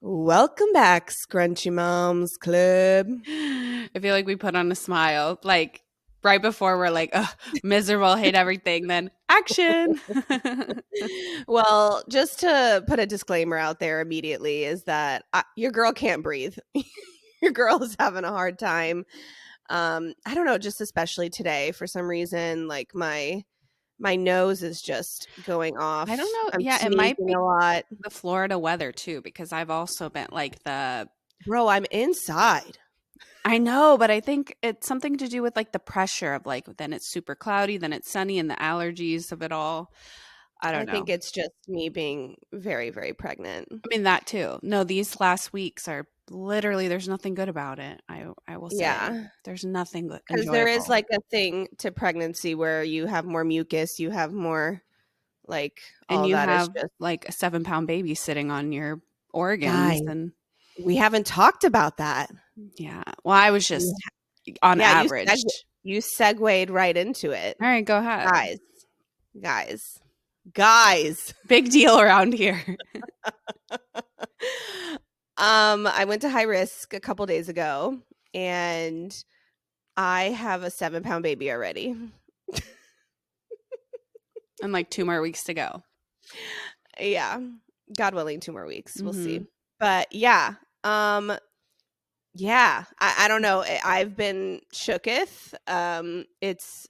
Welcome back, Scrunchy Moms Club. I feel like we put on a smile, like right before we're like, ugh, miserable, hate everything, then action. Well, just to put a disclaimer out there immediately is that your girl can't breathe. Your girl is having a hard time. I don't know, just especially today for some reason, like my nose is just going off. I don't know. I'm Yeah, it might sneezing be a lot. the Florida weather too, because I've also been like Bro, I'm inside. I know, but I think it's something to do with like the pressure of like, then it's super cloudy, then it's sunny, and the allergies of it all. I I don't think know. it's just me being very, very pregnant. I mean, that too. No, these last weeks are literally, there's nothing good about it. I will say Yeah. there's nothing Because there is enjoyable. like a thing to pregnancy where you have more mucus, you have more like And all you that is have just like a 7-pound baby sitting on your organs guys. and We haven't talked about that. yeah. Well, I was We- just on Yeah, average. you segued right into it. All right, go ahead. Guys, guys, guys. Big deal around here. I went to high risk a couple days ago and I have a 7-pound baby already. And like 2 more weeks to go. Yeah. God willing, 2 more weeks. We'll Mm-hmm. see. But yeah. Yeah, I don't know. I've been shooketh. It's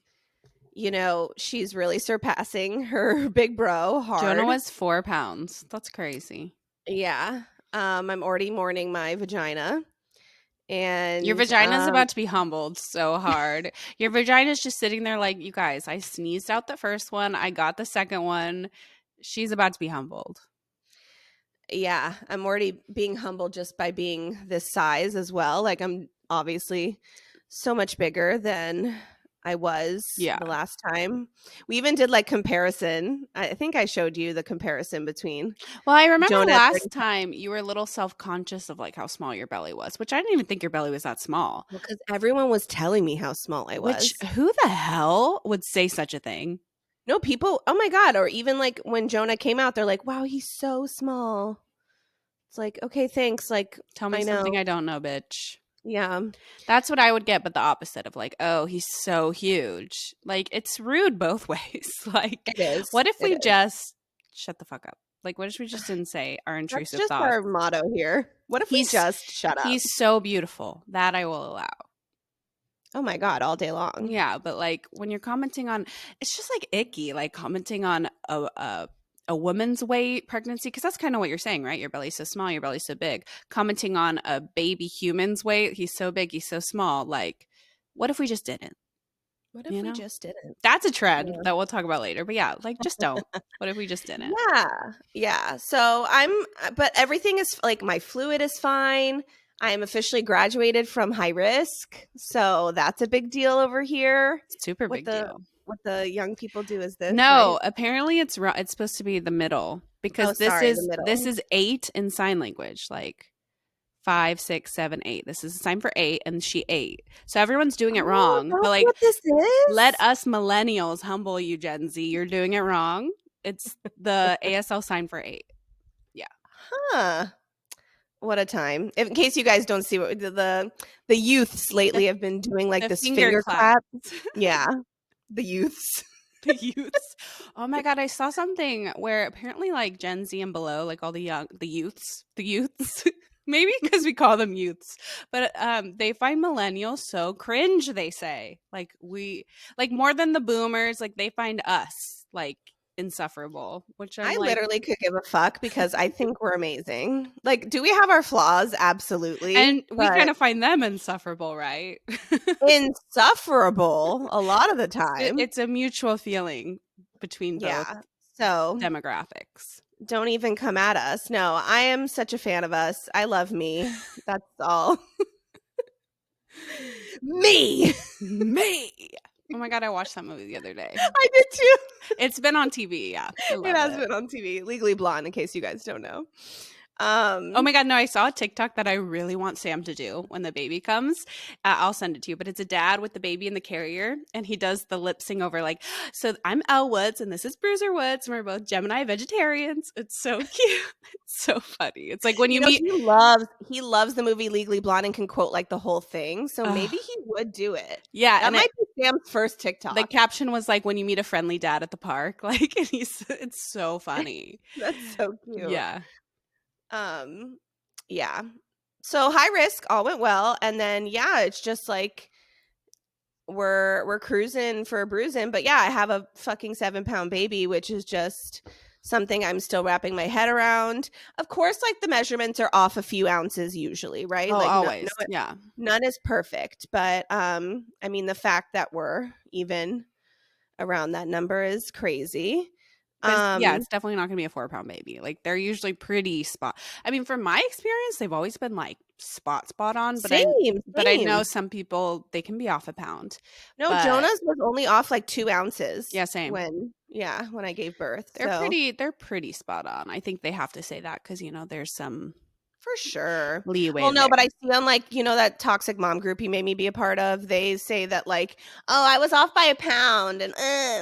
she's really surpassing her big bro Jonah hard. was 4 pounds. That's crazy. Yeah. I'm already mourning my vagina. Your And vagina's about to be humbled so hard. Your vagina's just sitting there like, you guys, I sneezed out the first one. I got the second one. She's about to be humbled. yeah, I'm already being humbled just by being this size as well. Like I'm obviously so much bigger than I was Yeah. the last time. We even did like comparison. I think I showed you the comparison between Well, I remember Jonah. last time you were a little self-conscious of like how small your belly was, which I didn't even think your belly was that small. Because everyone was telling me how small I was. Which who the hell would say such a thing? No, people, oh my God. Or even like when Jonah came out, they're like, wow, he's so small. It's like, okay, thanks. Like, Tell me I know. something I don't know, bitch. Yeah. That's what I would get, but the opposite of like, oh, he's so huge. Like, it's rude both ways. Like, It is. what if It we is. just shut the fuck up? Like, what if we just didn't say our That's intrusive just thoughts? our motto here. What if we just shut up? He's so beautiful. That I will allow. Oh my God, all day long. Yeah, but like when you're commenting on, it's just like icky, like commenting on a woman's weight pregnancy, because that's kind of what you're saying, right? Your belly's so small, your belly's so big. Commenting on a baby human's weight, he's so big, he's so small. Like, what if we just didn't? What if we just didn't? That's a trend that we'll talk about later. But yeah, like just don't. What if we just didn't? Yeah. Yeah. So but everything is like my fluid is fine. I am officially graduated from high risk. So that's a big deal over here. Super big deal. What the young people do is this. No, Right? apparently it's supposed to be the middle, because The middle. this is 8 in sign language, like 5, 6, 7, 8. This is a sign for 8, and she ate. So everyone's doing it wrong. That's But like, what this is? let us millennials humble you, Gen Z. You're doing it wrong. It's the ASL sign for 8. Yeah. Huh. What a time. In case you guys don't see what the youths lately have been doing, like this finger clap. Yeah. The youths. The youths. Oh my God, I saw something where apparently like Gen Z and below, like all the youths, maybe because we call them youths, but they find millennials so cringe, they say. Like more than the boomers, like they find us like insufferable, which I literally could give a fuck because I think we're amazing. Like, do we have our flaws? Absolutely. And we kind of find them insufferable, right? Insufferable a lot of the time. It's a mutual feeling between both so demographics. Don't even come at us. No, I am such a fan of us. I love me. That's all. Me. Oh my God, I watched that movie the other day. I did too. It's been on TV, yeah. It has been on TV. Legally Blonde, in case you guys don't know. Oh Um, my God, no, I saw a TikTok that I really want Sam to do when the baby comes. I'll send it to you, but it's a dad with the baby in the carrier, and he does the lip sync over like, so I'm Elle Woods, and this is Bruiser Woods, and we're both Gemini vegetarians. It's so cute. It's so funny. It's like when you meet, he loves the movie Legally Blonde and can quote like the whole thing. So maybe he would do it. yeah, That and might be Sam's first the TikTok. caption was like when you meet a friendly dad at the park, like, and it's so funny. That's so cute. Yeah. Um, yeah. So high risk, all went well, and then yeah, it's just like we're cruising for a bruising. But yeah, I have a fucking 7-pound baby, which is just something I'm still wrapping my head around. Of course, like the measurements are off a few ounces usually, right? Oh, Like always. Yeah. none is perfect, but I mean the fact that we're even around that number is crazy. But yeah, Um it's definitely not gonna be a 4-pound baby. Like they're usually pretty spot. I mean, from my experience, they've always been like spot on. Same, But I know same. some people they can be off a pound. No, But Jonah's was only off like 2 ounces yeah, same. when I gave birth. So, They're pretty spot on. I think they have to say that because there's some for sure. leeway Well, no, there. but I see on like, that toxic mom group you made me be a part of, they say that like, "Oh, I was off by a pound," and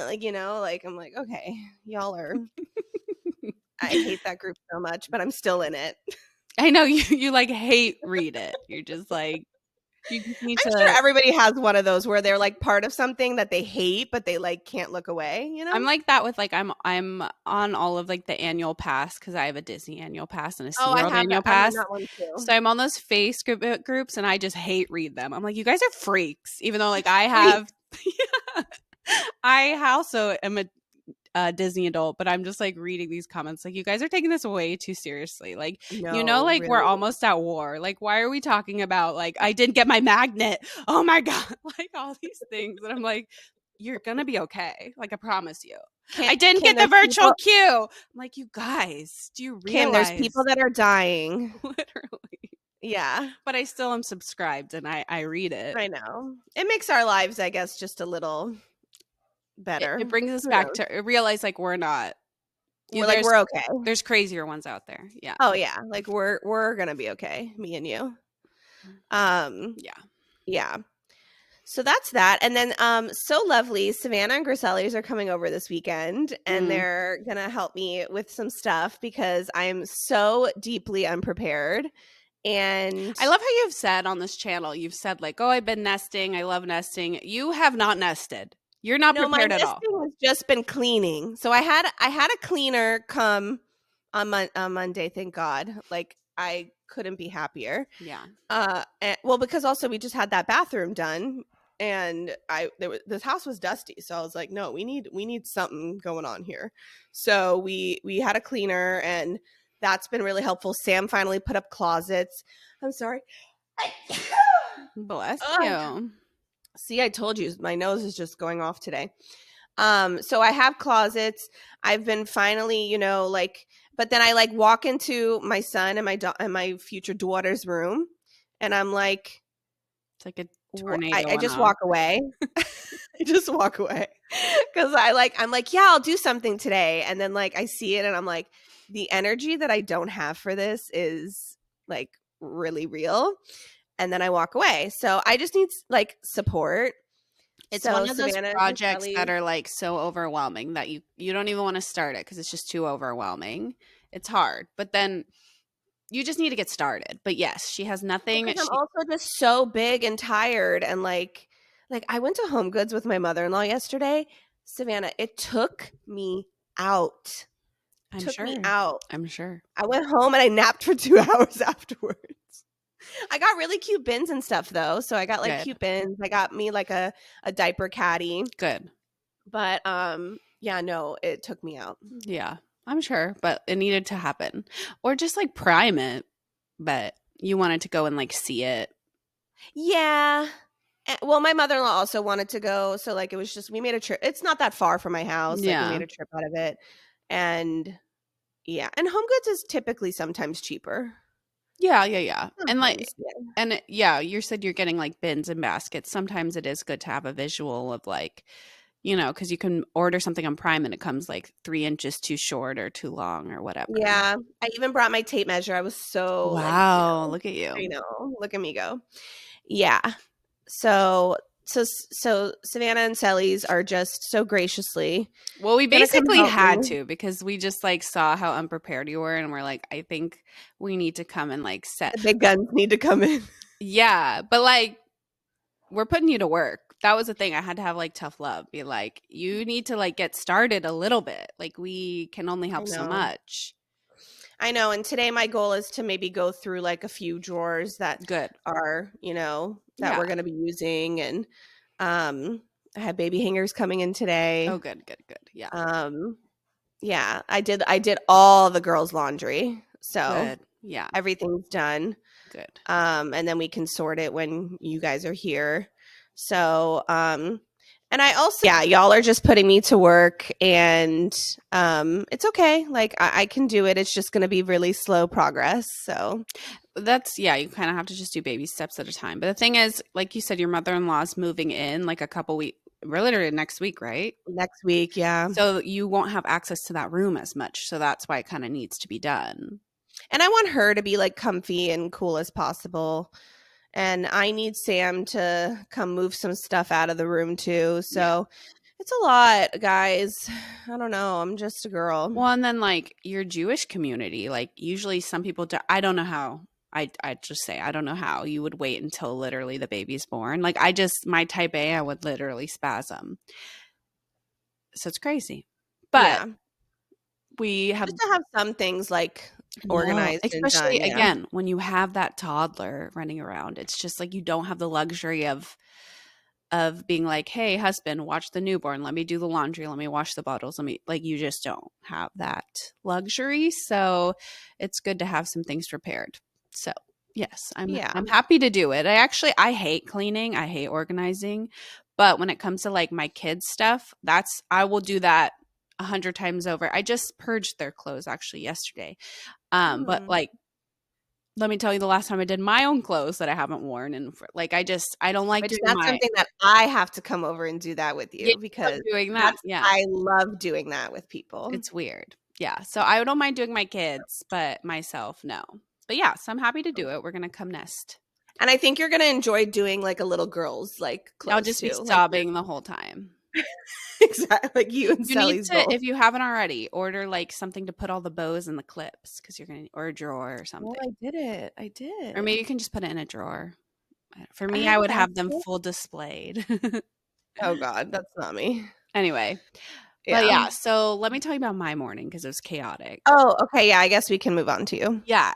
like, like I'm like, "Okay, y'all are." I hate that group so much, but I'm still in it. I know you like hate read it. You're just like you just need I'm sure to. everybody has one of those where they're like part of something that they hate, but they like can't look away, you I'm know? like that with like I'm on all of like the annual pass because I have a Disney annual pass and a Oh, I SeaWorld have annual that. I'm in pass. that one too. So I'm on those Facebook groups and I just hate read them. I'm like, you guys are freaks, even though like I Freak. have, yeah, I also am a Disney adult, but I'm just like reading these comments like you guys are taking this way too seriously. Like, No, like we're really. almost at war. Like, why are we talking about like I didn't get my magnet? Oh my god, like all these things, and I'm like, you're gonna be okay. Like I promise you. Can't I didn't Kim, get the there's virtual people queue. I'm like, you guys, do you Kim, there's people realize? that are dying. Literally. Yeah, But I still am subscribed and I read it. I know. It makes our lives, I guess, just a little It better. brings us Who back knows? to realize like we're not. We're like we're okay. There's crazier ones out there. Yeah. Oh yeah, like we're gonna be okay, me and you. Um, Yeah. yeah. So that's that. And then so lovely, Savannah and Griselli's are coming over this weekend and Mm. they're gonna help me with some stuff because I'm so deeply unprepared. And I love how you've said on this channel, you've said like, "Oh, I've been nesting. I love nesting." You have not nested. You're not no, my prepared at all. nesting has just been cleaning. So I had a cleaner come on Monday, thank God. Like I couldn't be happier. Yeah. Well, because also we just had that bathroom done, and this house was dusty, so I was like, no, we need something going on here. So we had a cleaner, and that's been really helpful. Sam finally put up closets. I'm sorry. Bless Ugh. you. See, I told you my nose is just going off today. So I have closets. I've been finally, like, but then I like walk into my son and my future daughter's room, and I'm like, It's like a I, tornado I went just off. walk away. I just walk away because I'm like, yeah, I'll do something today, and then like I see it, and I'm like, the energy that I don't have for this is like really real, and then I walk away. So I just need like support. It's So one of those Savannah and projects Griselli, that are like so overwhelming that you don't even want to start it because it's just too overwhelming. It's hard, but then you just need to get started. But yes, she has nothing. because I'm also just so big and tired, and like I went to Home Goods with my mother-in-law yesterday. Savannah, it took me out. I'm Took me sure. out. I'm sure. I went home and I napped for 2 hours afterwards. I got really cute bins and stuff though. So I got like Good. cute bins. I got me like a diaper caddy. Good. But yeah, no, it took me out. Yeah, I'm sure, but it needed to happen. Or just like prime it, but you wanted to go and like see it. Yeah. Well, my mother-in-law also wanted to go, so like it was just we made a trip. It's not that far from my house. Like we Yeah. made a trip out of it. And yeah, and Home Goods is typically sometimes cheaper. Yeah, yeah, yeah. And like Sometimes, yeah. yeah, you said you're getting like bins and baskets. Sometimes it is good to have a visual of like You know, because you can order something on Prime and it comes like 3 inches too short or too long or whatever. Yeah, I even brought my tape measure. I was so like, Wow, look at I you. know, look at me go. Yeah. So so Savannah and Sally's are just so graciously Well, we gonna come basically help had me. to because we just like saw how unprepared you were and we're like, I think we need to come and like set. The big guns need to come in. Yeah, but like we're putting you to work. That was the thing. I had to have like tough love. Be like, you need to like get started a little bit. Like we can only I help so know. much. I know, and today my goal is to maybe go through like a few drawers that Good. are, that Yeah. we're gonna be using, and um I had baby hangers coming in Oh, today. good, good, good. Yeah. Um yeah, I did all the girls' laundry. So Good. Yeah. everything's done. Good. And then we can sort it when you guys are here. So, and I also, yeah, y'all are just putting me to work, and it's okay. Like I can do it. It's just going to be really slow progress. So That's yeah, you kind of have to just do baby steps at a time. But the thing is, like you said, your mother-in-law's moving in like a couple weeks, literally next week, right? next week, yeah. So you won't have access to that room as much. So that's why it kind of needs to be done. And I want her to be like comfy and cool as possible. And I need Sam to come move some stuff out of the room too. Yeah. So it's a lot, guys. I don't know. I'm just a girl. Well, and then like your Jewish community, like usually some people do, I don't know how. I just say I don't know how you would wait until literally the baby's born. Like I just my type A, I would literally spasm. So it's crazy. But Yeah. we have Just to have some things like no, organized and especially done. Yeah. again when you have that toddler running around. It's just like you don't have the luxury of being like, "Hey, husband, watch the newborn. Let me do the laundry. Let me wash the bottles. Let me," like, you just don't have that luxury. So it's good to have some things prepared. So yes, Yeah. I'm happy to do it. I hate cleaning. I hate organizing. But when it comes to like my kids' stuff, I will do that 100 times over. I just purged their clothes actually yesterday. But Hmm. like let me tell you the last time I did my own clothes that I haven't worn and like I don't like Which doing that's my something that I have to come over and do that with yeah, you, I love because doing that. that's Yeah. I love doing that with people. It's weird. Yeah. So I don't mind doing my kids, but myself, no. But yeah, so I'm happy to do it. We're gonna come nest. And I think you're gonna enjoy doing like a little girl's like I'll clothes just be too. Like you're sobbing the whole time. exactly like you and You need Sally's to, both. if you haven't already, order like something to put all the bows and the clips because you're gonna, or a drawer or Oh, something. I did it. I Or maybe did. you can just put it in a drawer. For I me, have I a would have them basket. full displayed. Oh God, that's not me. Anyway, but Yeah. yeah, so let me tell you about my morning because it was chaotic. Oh, okay. Yeah, I guess we can move on to you. Yeah,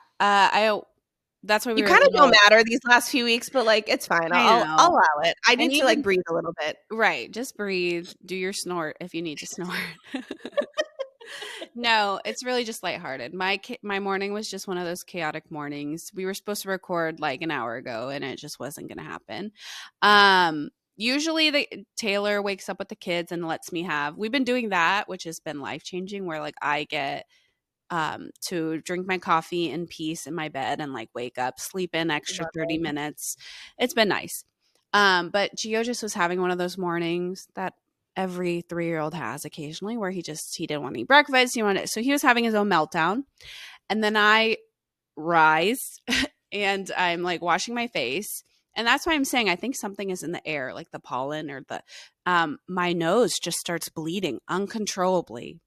that's why we You were a kind of don't little. matter these last few weeks, but like it's fine. I I'll know, allow it. I and need to like even breathe a little bit. right, just breathe, do your snort if you need to snort. No, it's really just lighthearted. My morning was just one of those chaotic mornings. We were supposed to record like an hour ago, and it just wasn't going to happen. Usually, the Taylor wakes up with the kids and lets me have. We've been doing that, which has been life changing. Where like I get to drink my coffee in peace in my bed and like wake up, sleep in extra Love 30 it. minutes. It's been nice. But Gio just was having one of those mornings that every 3-year old has occasionally where he didn't want to eat breakfast. So he was having his own meltdown. And then I rise and I'm like washing my face. And that's why I'm saying I think something is in the air, like the pollen or my nose just starts bleeding uncontrollably.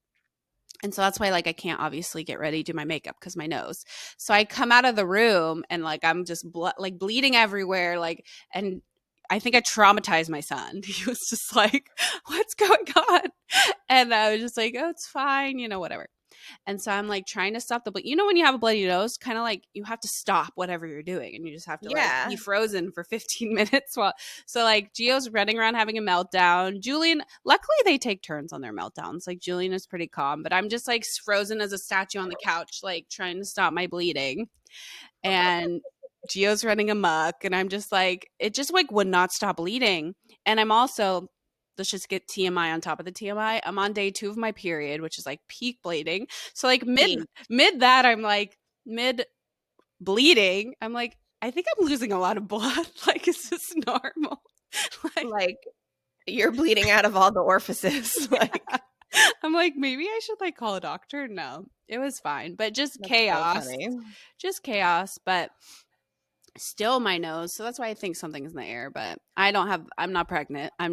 And so that's why like I can't obviously get ready, do my makeup because my nose. So I come out of the room and like I'm just like bleeding everywhere, like, and I think I traumatized my son. He was just like, "What's going on?" And I was just like, "Oh, it's fine, whatever." And so I'm like trying to stop the bleed. When you have a bloody nose, kind of like you have to stop whatever you're doing and you just have to like be Yeah. frozen for 15 minutes while so like Gio's running around having a meltdown. Julian, luckily they take turns on their meltdowns. Like Julian is pretty calm, but I'm just like frozen as a statue on the couch, like trying to stop my bleeding. And Gio's running amok and I'm just like it just like would not stop bleeding. And I'm also let's just get TMI on top of the TMI. I'm on day 2 of my period, which is like peak bleeding. So like Peak. mid that I'm like mid bleeding. I'm like I think I'm losing a lot of blood. Like is this normal? Like Like You're bleeding out of all the orifices. Like, I'm like, maybe I should like call a doctor. No, it was fine, but just that's so chaos, funny. just chaos. But still my nose. So that's why I think something's in the air. But I'm not pregnant. I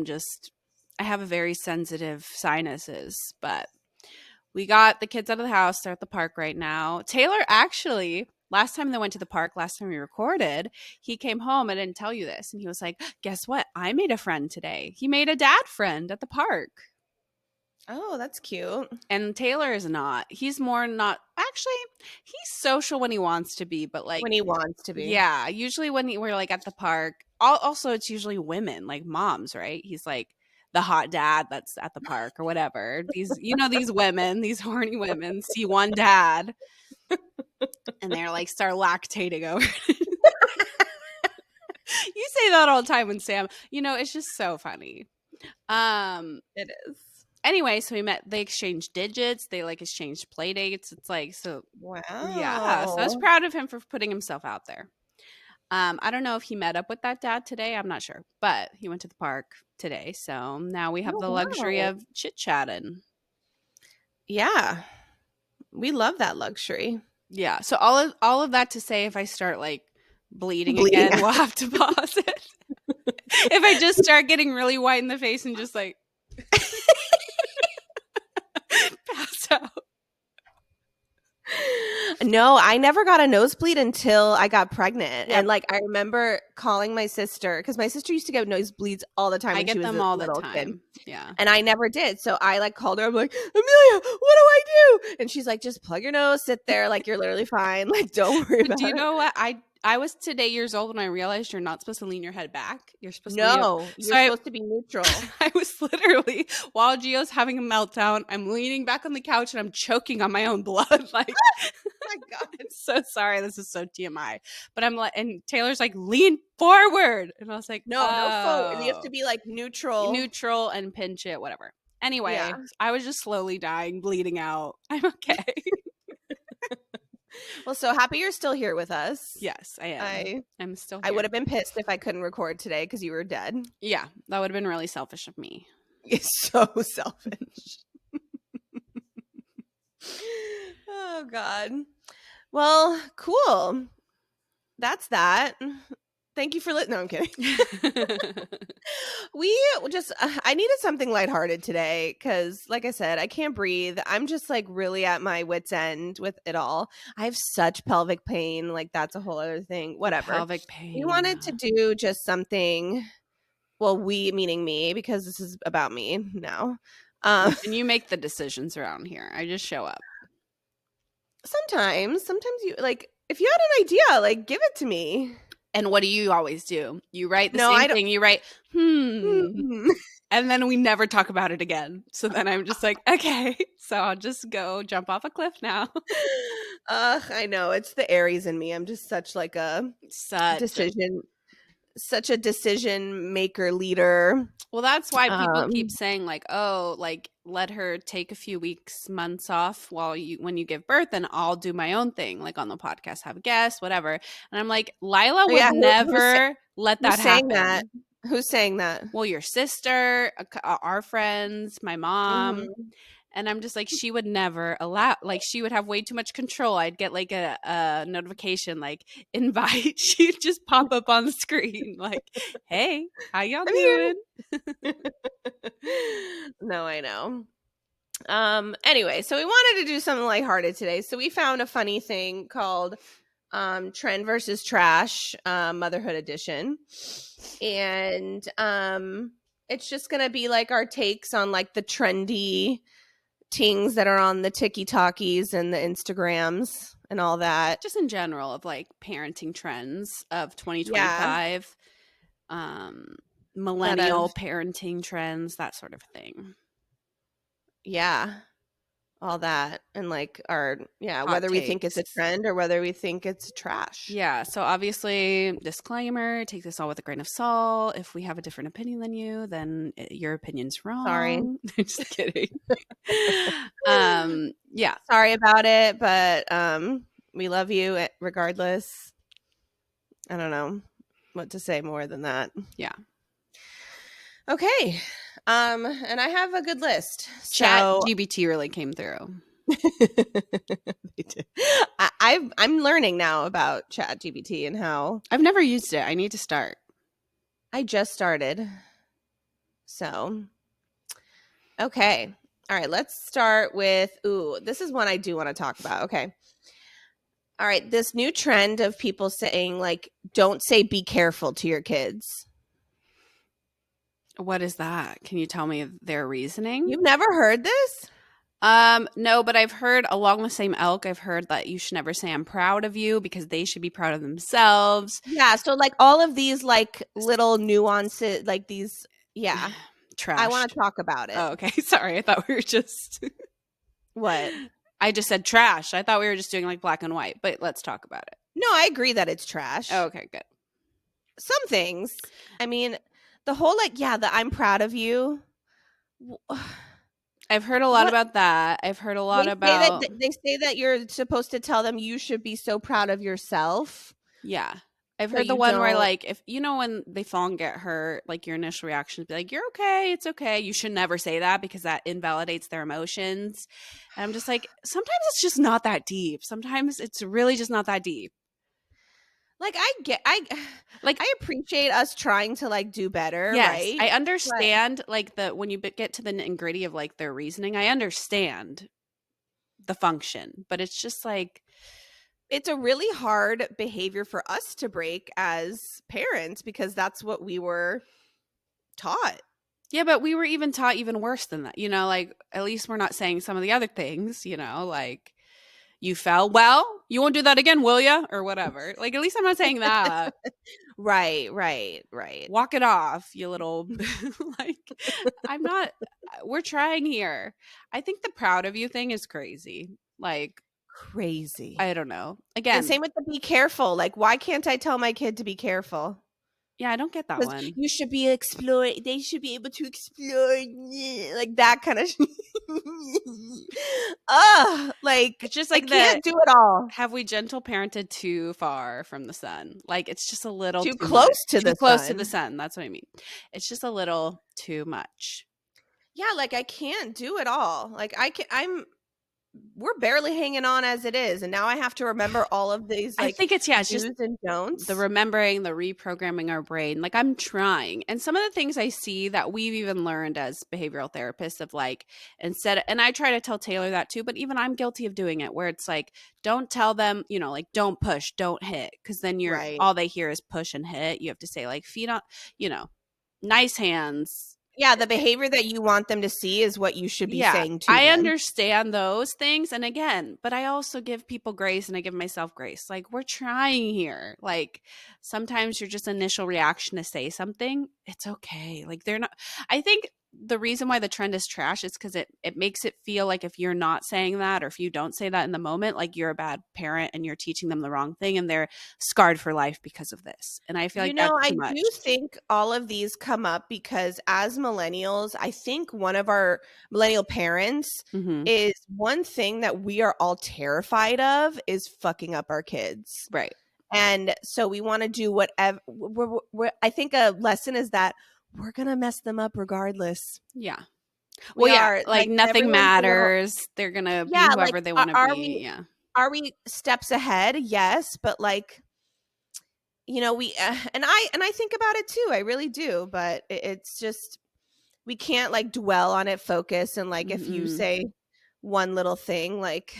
have a very sensitive sinuses. But we got the kids out of the house. They're at the park right now. Taylor actually, last time they went to the park, last time we recorded, he came home. I didn't tell you this. And he was like, guess what? I made a friend today. He made a dad friend at the park. Oh, that's cute. And Taylor is not. He's more not. Actually, he's social when he wants to be, but like, When he wants to be. yeah, usually when we're like at the park, also it's usually women, like moms, right? He's like the hot dad that's at the park or whatever. These women, these horny women see one dad and they're like start lactating over. You say that all the time when Sam, it's just so funny. It is. Anyway, so they exchanged digits, they like exchanged play dates. It's like, so yeah, so I was Wow. proud of him for putting himself out there. I don't know if he met up with that dad today. I'm not sure, but he went to the park today. So now we have Oh, the luxury wow. of chit chatting. Yeah. We love that luxury. Yeah. So all of that to say, if I start like bleeding Bleeding again, out. we'll have to pause it. If I just start getting really white in the face and just like pass out. No, I never got a nosebleed until I got pregnant. Yep. And like I remember calling my sister because my sister used to get nosebleeds all the time I when she get was them a all the little kid. time. Yeah. And I never did. So I like called her. I'm like, Amelia, what do I do? And she's like, just plug your nose, sit there, like you're literally fine. Like, don't worry But about do you it. know what? I was today years old when I realized you're not supposed to lean your head back. You're supposed to lean up. No, So you're supposed to be neutral. I was literally, while Gio's having a meltdown, I'm leaning back on the couch and I'm choking on my own blood. Like, My God. I'm so sorry. This is so TMI. But I'm like, and Taylor's like, lean forward. And I was like, No, no forward. You have to oh, be like neutral. neutral and pinch it, whatever. Yeah. Anyway, I was just slowly dying, bleeding out. I'm okay. Well, so happy you're still here with us. Yes, I am. I'm still I would here. have been pissed if I couldn't record today because you were dead. Yeah, that would have been really selfish of me. It's so selfish. Oh God. Well, cool. That's that. Thank you for no, I'm kidding. We just I needed something lighthearted today because like I said, I can't breathe. I'm just like really at my wit's end with it all. I have such pelvic pain, like that's a whole other thing. Whatever. Pelvic pain. We wanted to do just something, well, we meaning me, because this is about me now. And you make the decisions around here. I just show up. Sometimes you like if you had an idea, like give it to me. And what do you always do? You write the No, I same don't. thing. You write, and then we never talk about it again. So then I'm just like, okay, so I'll just go jump off a cliff now. I know it's the Aries in me. I'm just such like a such a decision maker leader. Well, that's why people keep saying like, oh, like let her take a few weeks, months off when you give birth, and I'll do my own thing, like on the podcast, have a guest, whatever. And I'm like, Lila would never let that happen. That? Who's saying that? Well, your sister, our friends, my mom. And I'm just like, she would never allow, like she would have way too much control. I'd get like a notification, like invite. She'd just pop up on the screen like, hey, how y'all doing? No, I know. Anyway, so we wanted to do something lighthearted today. So we found a funny thing called Trend versus Trash, Motherhood edition. And it's just gonna be like our takes on like the trendy things that are on the TikTokies and the Instagrams and all that. Just in general of like parenting trends of 2025. Millennial parenting trends, that sort of thing. Yeah. All that. And like our hot whether takes. We think it's a trend or whether we think it's trash. Yeah. So obviously, disclaimer, take this all with a grain of salt. If we have a different opinion than you, then your opinion's wrong. Sorry. Just kidding. Yeah. Sorry about it, but we love you regardless. I don't know what to say more than that. Yeah. Okay. And I have a good list. Chat So GBT really came through. They did. I'm learning now about Chat GPT and how I've never used it. I need to start. I just started. So, okay. All right, let's start with this is one I do want to talk about. Okay. All right, this new trend of people saying like don't say be careful to your kids. What is that? Can you tell me their reasoning? You've never heard this? No, but I've heard along the same ilk, I've heard that you should never say I'm proud of you because they should be proud of themselves. Yeah, so like all of these like little nuances like these yeah, I want Trashed. to talk about it. Oh, okay. Sorry. I thought we were just What? I just said trash. I thought we were just doing like black and white, but let's talk about it. No, I agree that it's trash. Oh, okay, good. Some things. I mean, the whole like yeah, the I'm proud of you. I've heard a lot What about that. I've heard a lot about they say that you're supposed to tell them you should be so proud of yourself. yeah. I've So heard the you one where don't like if you know when they fall and get hurt, like your initial reaction is be like, "You're okay, it's okay." You should never say that because that invalidates their emotions. And I'm just like, sometimes it's just not that deep. Sometimes it's really just not that deep. like Like I appreciate us trying to like do better, yes, right? I But understand like the when you get to the nitty and gritty of like their reasoning, I understand the function, but it's just like it's a really hard behavior for us to break as parents because that's what we were taught. yeah, but we were even taught even worse than that. You know, like at least we're not saying some of the other things, you know, like you fell. Well, you won't do that again, will ya? Or whatever. Like at least I'm not saying that. Right. Walk it off, you little like I'm not we're trying here. I think the proud of you thing is crazy. Like Crazy. I don't know. And Again, same with the be careful. Like, why can't I tell my kid to be careful? yeah, I don't get that Because one. you should be explore. They should be able to explore, like that kind of. Like It's just I like the can't do it all. have we gentle parented too far from the sun? Like it's just a little Too too much. close to Too the close to the sun. sun. That's what I mean. It's just a little too much. Yeah, like I can't do it all. Like I can. We're barely hanging on as it is, and now I have to remember all of these I like think it's just do's and the don'ts. remembering, the reprogramming our brain. Like I'm trying. And some of the things I see that we've even learned as behavioral therapists of like instead and I try to tell Taylor that too, but even I'm guilty of doing it where it's like don't tell them, you know, like don't push, don't hit cuz then you're Right. all they hear is push and hit. You have to say like feet on, you know, nice hands. Yeah, the behavior that you want them to see is what you should be Yeah, saying to I them. understand those things. And again, but I also give people grace and I give myself grace. Like, we're trying here. Like, sometimes your just initial reaction to say something, it's okay. Like, they're not, I think the reason why the trend is trash is because it makes it feel like if you're not saying that or if you don't say that in the moment, like you're a bad parent and you're teaching them the wrong thing and they're scarred for life because of this. And I feel You like that's know, I too do much. think all of these come up because as millennials, I think one of our millennial parents Hmm. is one thing that we are all terrified of is fucking up our kids. Right. And so we want to do whatever. I think a lesson is that we're going to mess them up regardless. Yeah. Well, We yeah, are like like nothing everyone's a little, matters. They're gonna be yeah, like whoever they want to be. Yeah. are we steps ahead? Yes, but like you know we and I think about it too, I really do, but it's just we can't like dwell on it, focus, and like if you Mm-mm. say one little thing like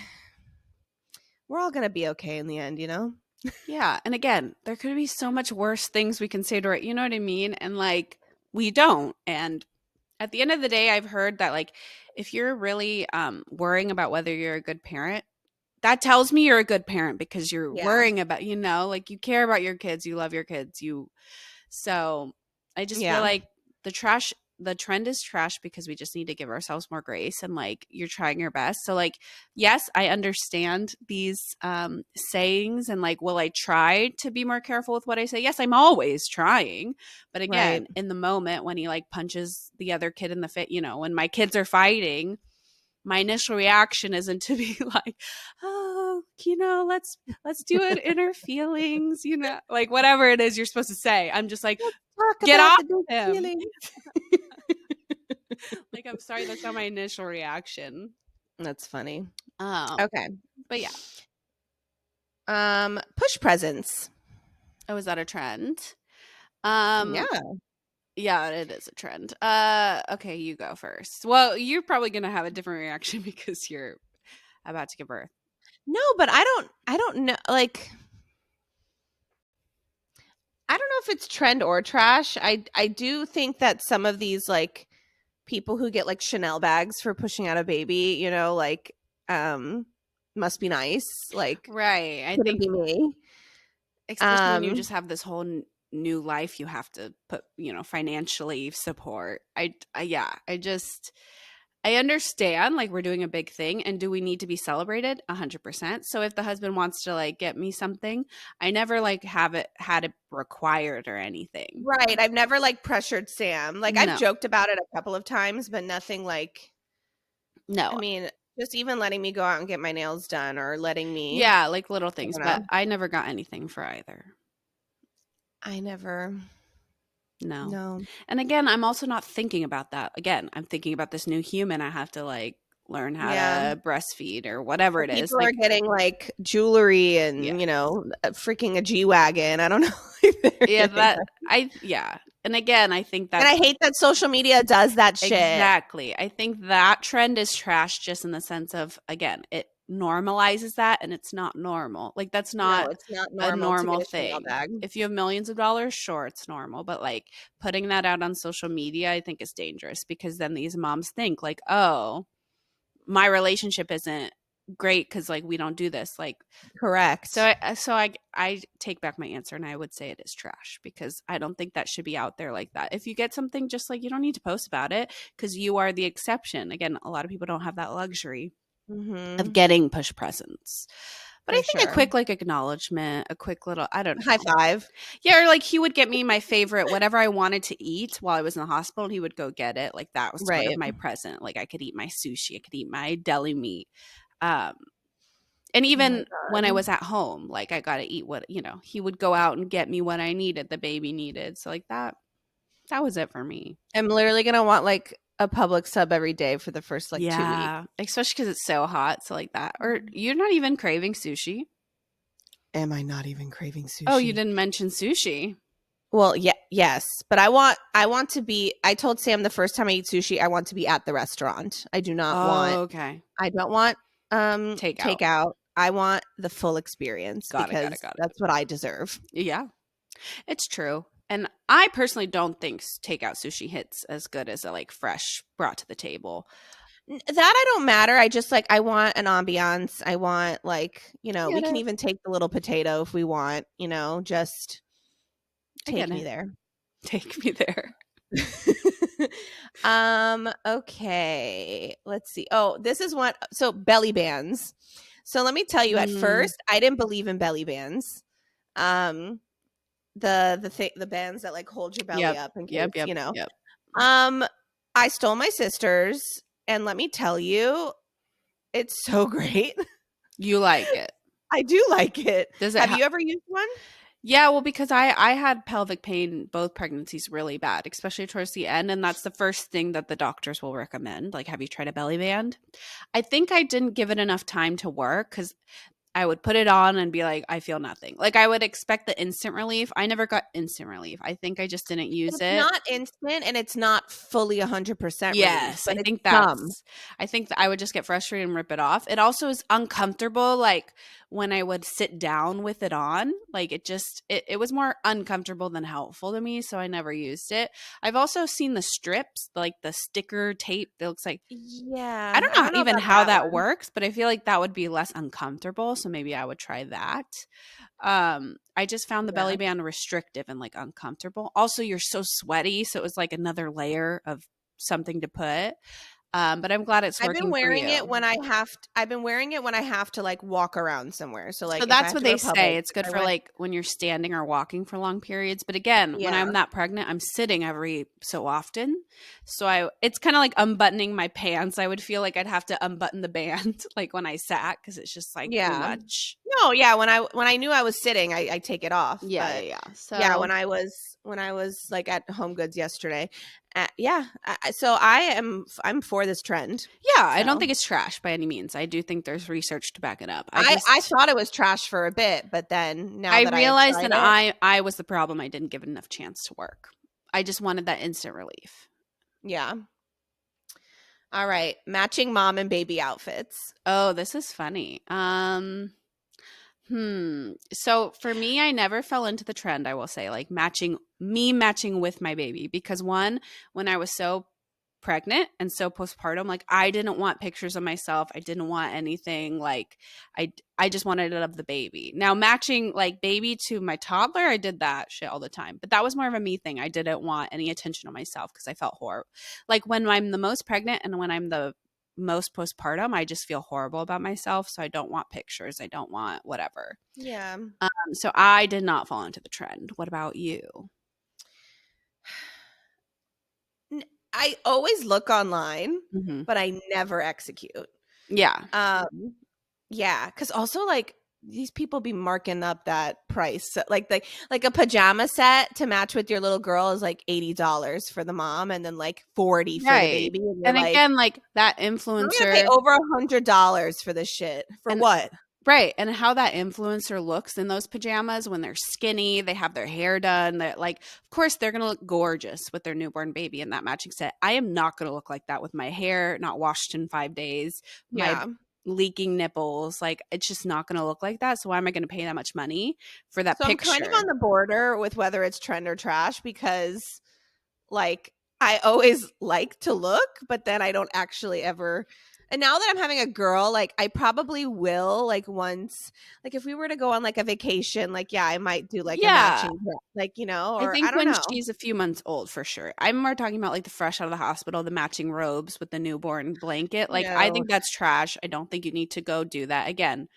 we're all gonna be okay in the end, you know. Yeah, and again, there could be so much worse things we can say to it. You know what I mean? And like we don't. And at the end of the day, I've heard that like if you're really worrying about whether you're a good parent, that tells me you're a good parent because you're Yeah, worrying about, you know, like you care about your kids, you love your kids, you so I just feel yeah, like the trend is trash because we just need to give ourselves more grace and like you're trying your best. So like yes, I understand these sayings and like will I try to be more careful with what I say? Yes, I'm always trying. But right. again, in the moment when he like punches the other kid in the face, you know, when my kids are fighting, my initial reaction isn't to be like, oh, you know, let's do it inner feelings, you know, like whatever it is you're supposed to say. I'm just like, Let's talk get about off the good him. feelings. Like, I'm sorry, that's not my initial reaction. That's funny. Um, Okay. but yeah. Push presents. Oh, is that a trend? Um, Yeah. yeah, it is a trend. Okay, you go first. Well, you're probably gonna have a different reaction because you're about to give birth. No, but I don't know, like I don't know if it's trend or trash. I do think that some of these like people who get like Chanel bags for pushing out a baby, like um must be nice. Like Right. I couldn't think, be me. especially when you Um just have this whole new life you have to put, financially support. Yeah, I understand, like, we're doing a big thing, and do we need to be celebrated? 100%. So if the husband wants to, like, get me something, I never, like, had it required or anything. right, I've never like pressured Sam. Like I've No. joked about it a couple of times, but nothing like I No. mean, just even letting me go out and get my nails done or letting me Yeah, like, little I things, don't but know. I never got anything for either. I never No. no. And again, I'm also not thinking about that. Again, I'm thinking about this new human I have to, like, learn how Yeah. to breastfeed or whatever Or it is, people are like, getting like jewelry yeah. and, freaking a G-Wagon. I don't know. Like, they're Yeah, getting that I yeah. And again, I think And I that's hate that social media does that shit. exactly. I think that trend is trash just in the sense of, again, it normalizes that and it's not normal. Like, that's No, not it's not a normal to get normal a Chanel thing. bag. If you have millions of dollars, sure, it's normal. But like putting that out on social media, I think is dangerous because then these moms think like, oh, my relationship isn't great because like we don't do this. Like, Correct. so I take back my answer and I would say it is trash because I don't think that should be out there like that. If you get something, just like, you don't need to post about it because you are the exception. Again, a lot of people don't have that luxury of Mhm. getting push presents. But I For think a sure. quick like acknowledgement, a quick little, I don't High know. five. Yeah, or like he would get me my favorite whatever I wanted to eat while I was in the hospital and he would go get it. Like that was sort of Right. my present. Like I could eat my sushi, I could eat my deli meat. Um and Oh my even when I god. was at home, like I got to eat what, he would go out and get me what I needed, the baby needed. So like that was it for me. I'm literally gonna want like a Publix sub every day for the first like 2 weeks. Yeah, especially cuz it's so hot, so like that. Or you're not even craving sushi? Am I not even craving Oh, you sushi? didn't mention sushi. Well, yeah, yes, but I want to be I told Sam the first time I eat sushi, I want to be at the restaurant. Oh, okay. I don't want Takeout. takeout. I want the full experience Got it, got it, because got it. that's what I deserve. Yeah, it's true. And I personally don't think takeout sushi hits as good as a like fresh brought to the table. That I don't matter. I just like I want an ambiance. I want like, I we get can it. even take the little potato if we want, just I get take me it. there. Take me there. Okay. Let's see. Oh, this is one so belly bands. So let me tell you, at Mm, first I didn't believe in belly bands. Um the bands that like hold your belly yep. up in Yep. case, Yep. Yep. Um I stole my sister's and let me tell you, it's so great. You like it. I do like it. Does it Have you ever used one? Yeah, well, because I had pelvic pain both pregnancies really bad, especially towards the end, and that's the first thing that the doctors will recommend. Like, have you tried a belly band? I think I didn't give it enough time to work because I would put it on and be like, I feel nothing. Like I would expect the instant relief. I never got instant relief. I think I just didn't use It's it. not instant and it's not fully 100% relief, Yes, but it's some. I think that I would just get frustrated and rip it off. It also is uncomfortable, like when I would sit down with it on, like it was more uncomfortable than helpful to me, so I never used it. I've also seen the strips, like the sticker tape that looks like, I Yeah, don't I know don't know even about how that that one. works, but I feel like that would be less uncomfortable, so maybe I would try that. I just found the belly Yeah. band restrictive and like uncomfortable. Also, you're so sweaty, so it was like another layer of something to put. But I'm glad it's working for you. I've been wearing it when I have to like walk around somewhere. So So like if I that's have what to go they to Publix, say. It's if good I for went like when you're standing or walking for long periods. But again, when yeah. I'm that pregnant, I'm sitting every so often. So it's kind of like unbuttoning my pants. I would feel like I'd have to unbutton the band like when I sat because it's just like too Yeah. much. No, yeah, when I knew I was sitting, I take it off. Yeah, yeah, But yeah. yeah, So when I was like at Home Goods yesterday. Yeah. I'm for this trend. Yeah, I don't So think it's trash by any means. I do think there's research to back it up. I thought it was trash for a bit, but then now I that I have realized tried that it, I was the problem. I didn't give it enough chance to work. I just wanted that instant relief. yeah. All right, matching mom and baby outfits. Oh, this is funny. So for me, I never fell into the trend, I will say, like matching with my baby because one, when I was so pregnant and so postpartum, like I didn't want pictures of myself. I didn't want anything like I just wanted it of the baby. Now matching like baby to my toddler, I did that shit all the time. But that was more of a me thing. I didn't want any attention on myself because I felt horrible. Like when I'm the most pregnant and when I'm the most postpartum, I just feel horrible about myself. So I don't want pictures. I don't want whatever. Yeah. So I did not fall into the trend. What about you? I always look online, Mm-hmm. but I never execute. Yeah. Um, yeah, because also like these people be marking up that price. So, like a pajama set to match with your little girl is like $80 for the mom, and then like 40 for the Right. baby, and you're And like, again, like that I'm gonna pay influencer over $100 for this shit for and what? right. And how that influencer looks in those pajamas when they're skinny, they have their hair done. That like, of course, they're gonna look gorgeous with their newborn baby in that matching set. I am not gonna look like that with my hair not washed in 5 days, my Yeah. leaking nipples. Like it's just not gonna look like that. So why am I gonna pay that much money for that So I'm kind of picture? on the border with whether it's trend or trash because like I always like to look, but then I don't actually ever. And now that I'm having a girl, like I probably will like once, like if we were to go on like a vacation, like yeah, I might do like a Yeah. matching dress, like I or I think don't when know. she's a few months old for sure. I'm more talking about like the fresh out of the hospital, the matching robes with the newborn blanket. Like I No. think that's trash. I don't think you need to go do that. Again,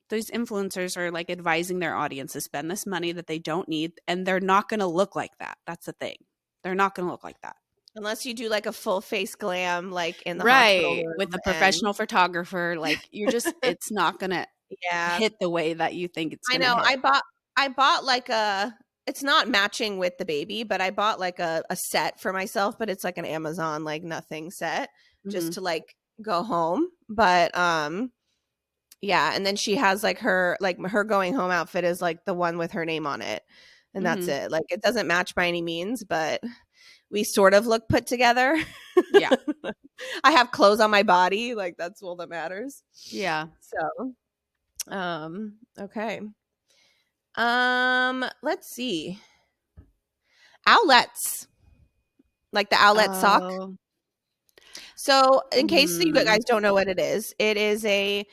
those influencers are like advising their audience to spend this money that they don't need and they're not going to look like that. That's the thing. They're not going to look like that. Unless you do like a full face glam like in the hospital Right. With room a and professional photographer, like you're just it's not going to yeah. hit the way that you think it's I going to know. hit. I bought like a it's not matching with the baby, but I bought like a set for myself, but it's like an Amazon like nothing set just Mhm. to like go home. But yeah, and then she has like her going home outfit is like the one with her name on it. And that's Mhm. it. Like it doesn't match by any means, but we sort of look put together. Yeah. I have clothes on my body, like that's all that matters. Yeah. So, okay. Let's see. Outlets, like the outlet sock. Oh. So, in case you Mm. guys don't know what it is a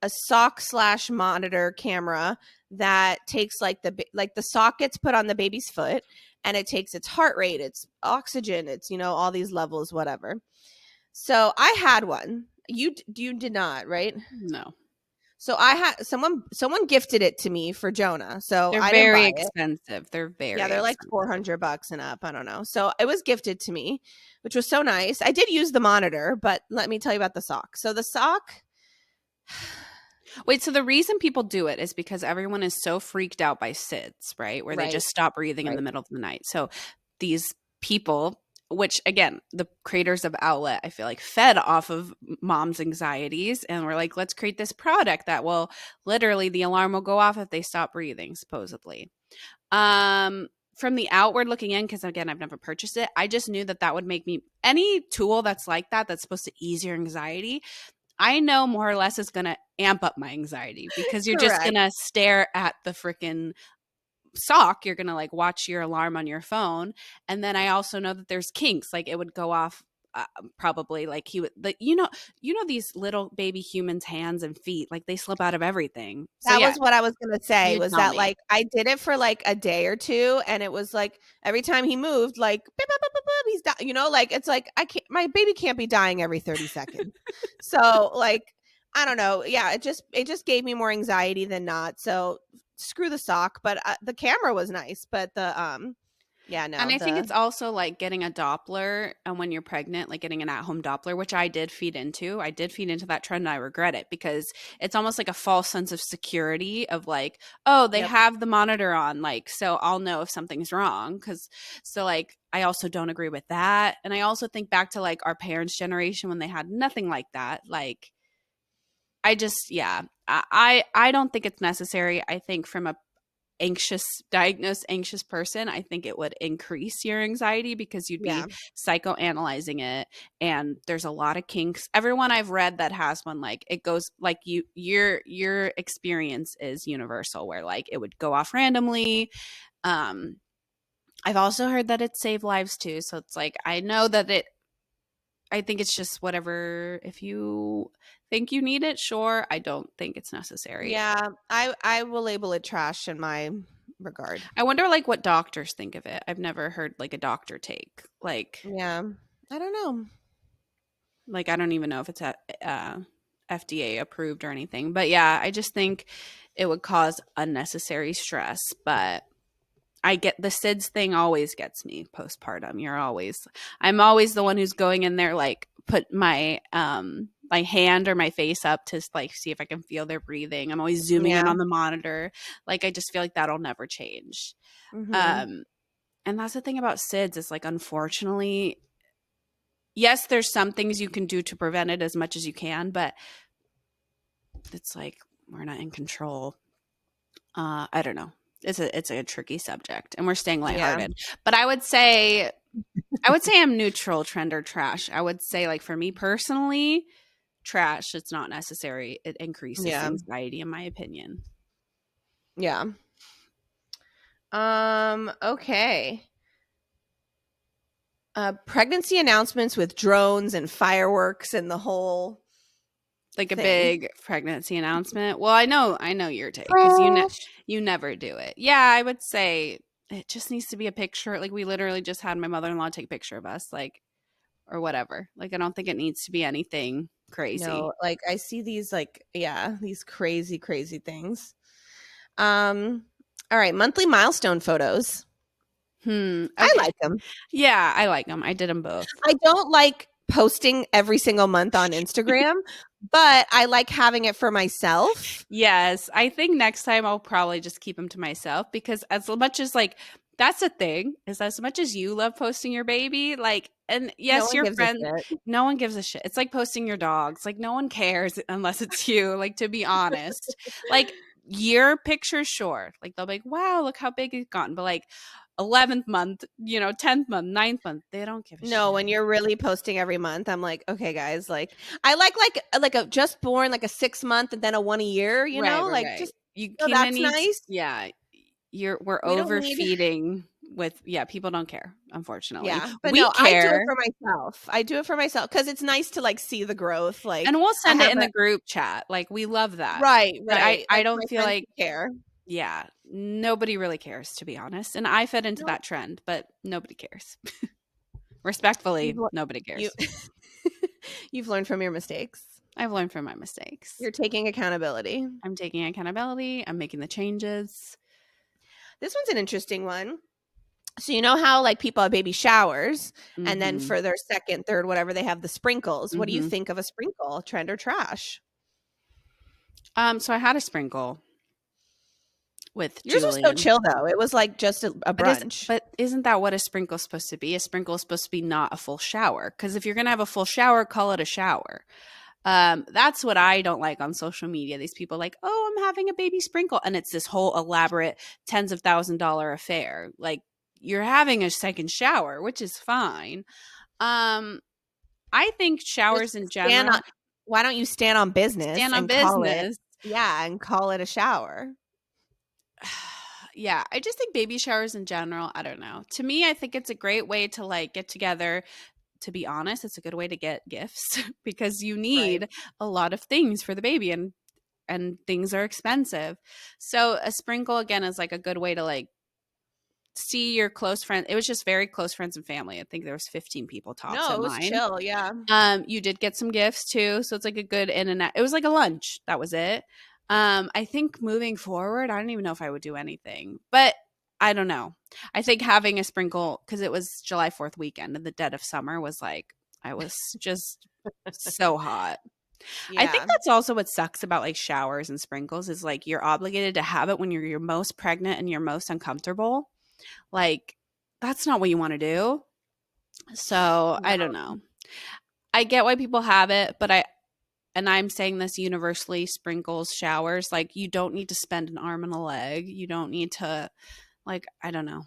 sock slash monitor camera that takes like like the sock gets put on the baby's foot and it takes its heart rate, its oxygen, its all these levels, whatever. So I had one. You did not, right? No. So I had someone gifted it to me for Jonah. So They're I didn't very buy it. expensive. They're Yeah, very they're like expensive. $400 and up. I don't know. So it was gifted to me, which was so nice. I did use the monitor, but let me tell you about the sock. So the sock, Wait, so the reason people do it is because everyone is so freaked out by SIDS, right? Where they right, just stop breathing in right. the middle of the night. So these people, which again, the creators of Outlet, I feel like fed off of mom's anxieties and we're like, let's create this product that will literally the alarm will go off if they stop breathing, supposedly. From the outward looking in, because again, I've never purchased it, I just knew that that would make me any tool that's like that, that's supposed to ease your anxiety. I know more or less is going to amp up my anxiety because you're just going Correct. to stare at the freaking sock. You're going to like watch your alarm on your phone. And then I also know that there's kinks. Like it would go off probably like he would, like, these little baby humans' hands and feet, like they slip out of everything. So That yeah, was what I was gonna say, you was tell that, me. like, I did it for, like, a day or 2, and it was, like, every time he moved, like, "Beep, beep, beep, beep, beep," he's like, it's like, I can't my baby can't be dying every 30 seconds. So, like, I don't know. Yeah, it just gave me more anxiety than not, so screw the sock, but, the camera was nice, but Yeah, And no, I think the it's also like getting a Doppler and when you're pregnant, like getting an at-home Doppler, which I did feed into. I did feed into that trend and I regret it because it's almost like a false sense of security of like, oh, they yep. have the monitor on, like, so I'll know if something's wrong. Cause so like I also don't agree with that. And I also think back to like our parents' generation when they had nothing like that. Like I just yeah. I don't think it's necessary. I think from a diagnosed anxious person, I think it would increase your anxiety because you'd Yeah. be psychoanalyzing it. And there's a lot of kinks. Everyone I've read that has one, like it goes like your experience is universal where like it would go off randomly. Um, I've also heard that it saved lives too. So it's like I know that I think it's just whatever if you think you need it, sure. I don't think it's necessary. Yeah, I will label it trash in my regard. I wonder like what doctors think of it. I've never heard like a doctor take. Yeah. I don't know. Like I don't even know if it's FDA approved or anything. But yeah, I just think it would cause unnecessary stress, but I get the SIDS thing always gets me postpartum. I'm always the one who's going in there like put my hand or my face up to like see if I can feel their breathing. I'm always zooming in Yeah. on the monitor. Like I just feel like that'll never change. Mhm. Um and that's the thing about SIDS is like unfortunately, yes, there's some things you can do to prevent it as much as you can, but it's like we're not in control. I don't know. It's a tricky subject and we're staying Yeah. lighthearted. But I would say I'm neutral, trend or trash. I would say like for me personally, trash, it's not necessary. It increases Yeah. anxiety in my opinion. Yeah. Okay. Pregnancy announcements with drones and fireworks and the whole Like a thing. big pregnancy announcement. Well, I know your take because Trash. you never do it. Yeah, I would say it just needs to be a picture. Like we literally just had my mother-in-law take a picture of us, like or whatever. Like I don't think it needs to be anything crazy. No, like I see these like yeah, these crazy crazy things. Um all right, monthly milestone photos. I Okay. like them. Yeah, I like them. I did them both. I don't like posting every single month on Instagram, but I like having it for myself. Yes, I think next time I'll probably just keep them to myself because as much as like that's the thing is as much as you love posting your baby, like and No yes, one your gives a friend, shit. no one gives a shit. It's like posting your dogs. Like no one cares unless it's you, like to be honest. Like your pictures, sure. Like they'll be like, wow, look how big it's gotten. But like 11th month, 10th month, ninth month, they don't give a No, shit. when you're really posting every month, I'm like, okay, guys, like I like a just born, like a 6 month, and then a one a year. Right, right, Like right. just You kind of that's need, nice. yeah, we're We don't need, overfeeding with, yeah, people don't care, unfortunately. yeah, but We no, I do it care for myself. I do it for myself because it's nice to like see the growth. and Like we'll I send it have in a the group chat. Like we love that. right, But I, right. I Like my don't feel friends like, who care. yeah, nobody really cares to be honest. And I fed into No, that trend, but nobody cares. you've Respectfully, le- nobody you cares. you've learned from your mistakes. I've learned from my mistakes. You're taking accountability. I'm taking accountability. I'm making the changes. This one's an interesting one. So you know how like people have baby showers and then Mhm. for their second, third, whatever they have the sprinkles. What do you Mhm. think of a sprinkle? Trend or trash? So I had a sprinkle with Yours was so Julian. chill though. It was like just a brunch. But isn't that what a sprinkle's supposed to be? A sprinkle is supposed to be not a full shower. Because if you're gonna have a full shower, call it a shower. That's what I don't like on social media. These people like, oh, I'm having a baby sprinkle, and it's this whole elaborate tens of $1,000 affair. Like you're having a second shower, which is fine. Um, I think Just showers in stand on general why don't you stand on business stand on and call it business. yeah, and call it a shower? Yeah, I just think baby showers in general, I don't know. To me, I think it's a great way to like get together. To be honest, it's a good way to get gifts because you Right. need a lot of things for the baby and things are expensive. So a sprinkle again is like a good way to like see your close friend. It was just very close friends and family. I think there was 15 people tops No, at it was mine. chill, yeah. You did get some gifts too, so it's like a good in and out. It was like a lunch. That was it. I think moving forward, I don't even know if I would do anything. But I don't know. I think having a sprinkle, because it was July 4th weekend in the dead of summer, was like, I was just so hot. I think Yeah. that's also what sucks about like showers and sprinkles is like you're obligated to have it when you're most pregnant and you're most uncomfortable. Like, that's not what you want to do. So I don't No. know. I get why people have it, but and I'm saying this universally, sprinkles, showers, like you don't need to spend an arm and a leg. You don't need to, like, I don't know.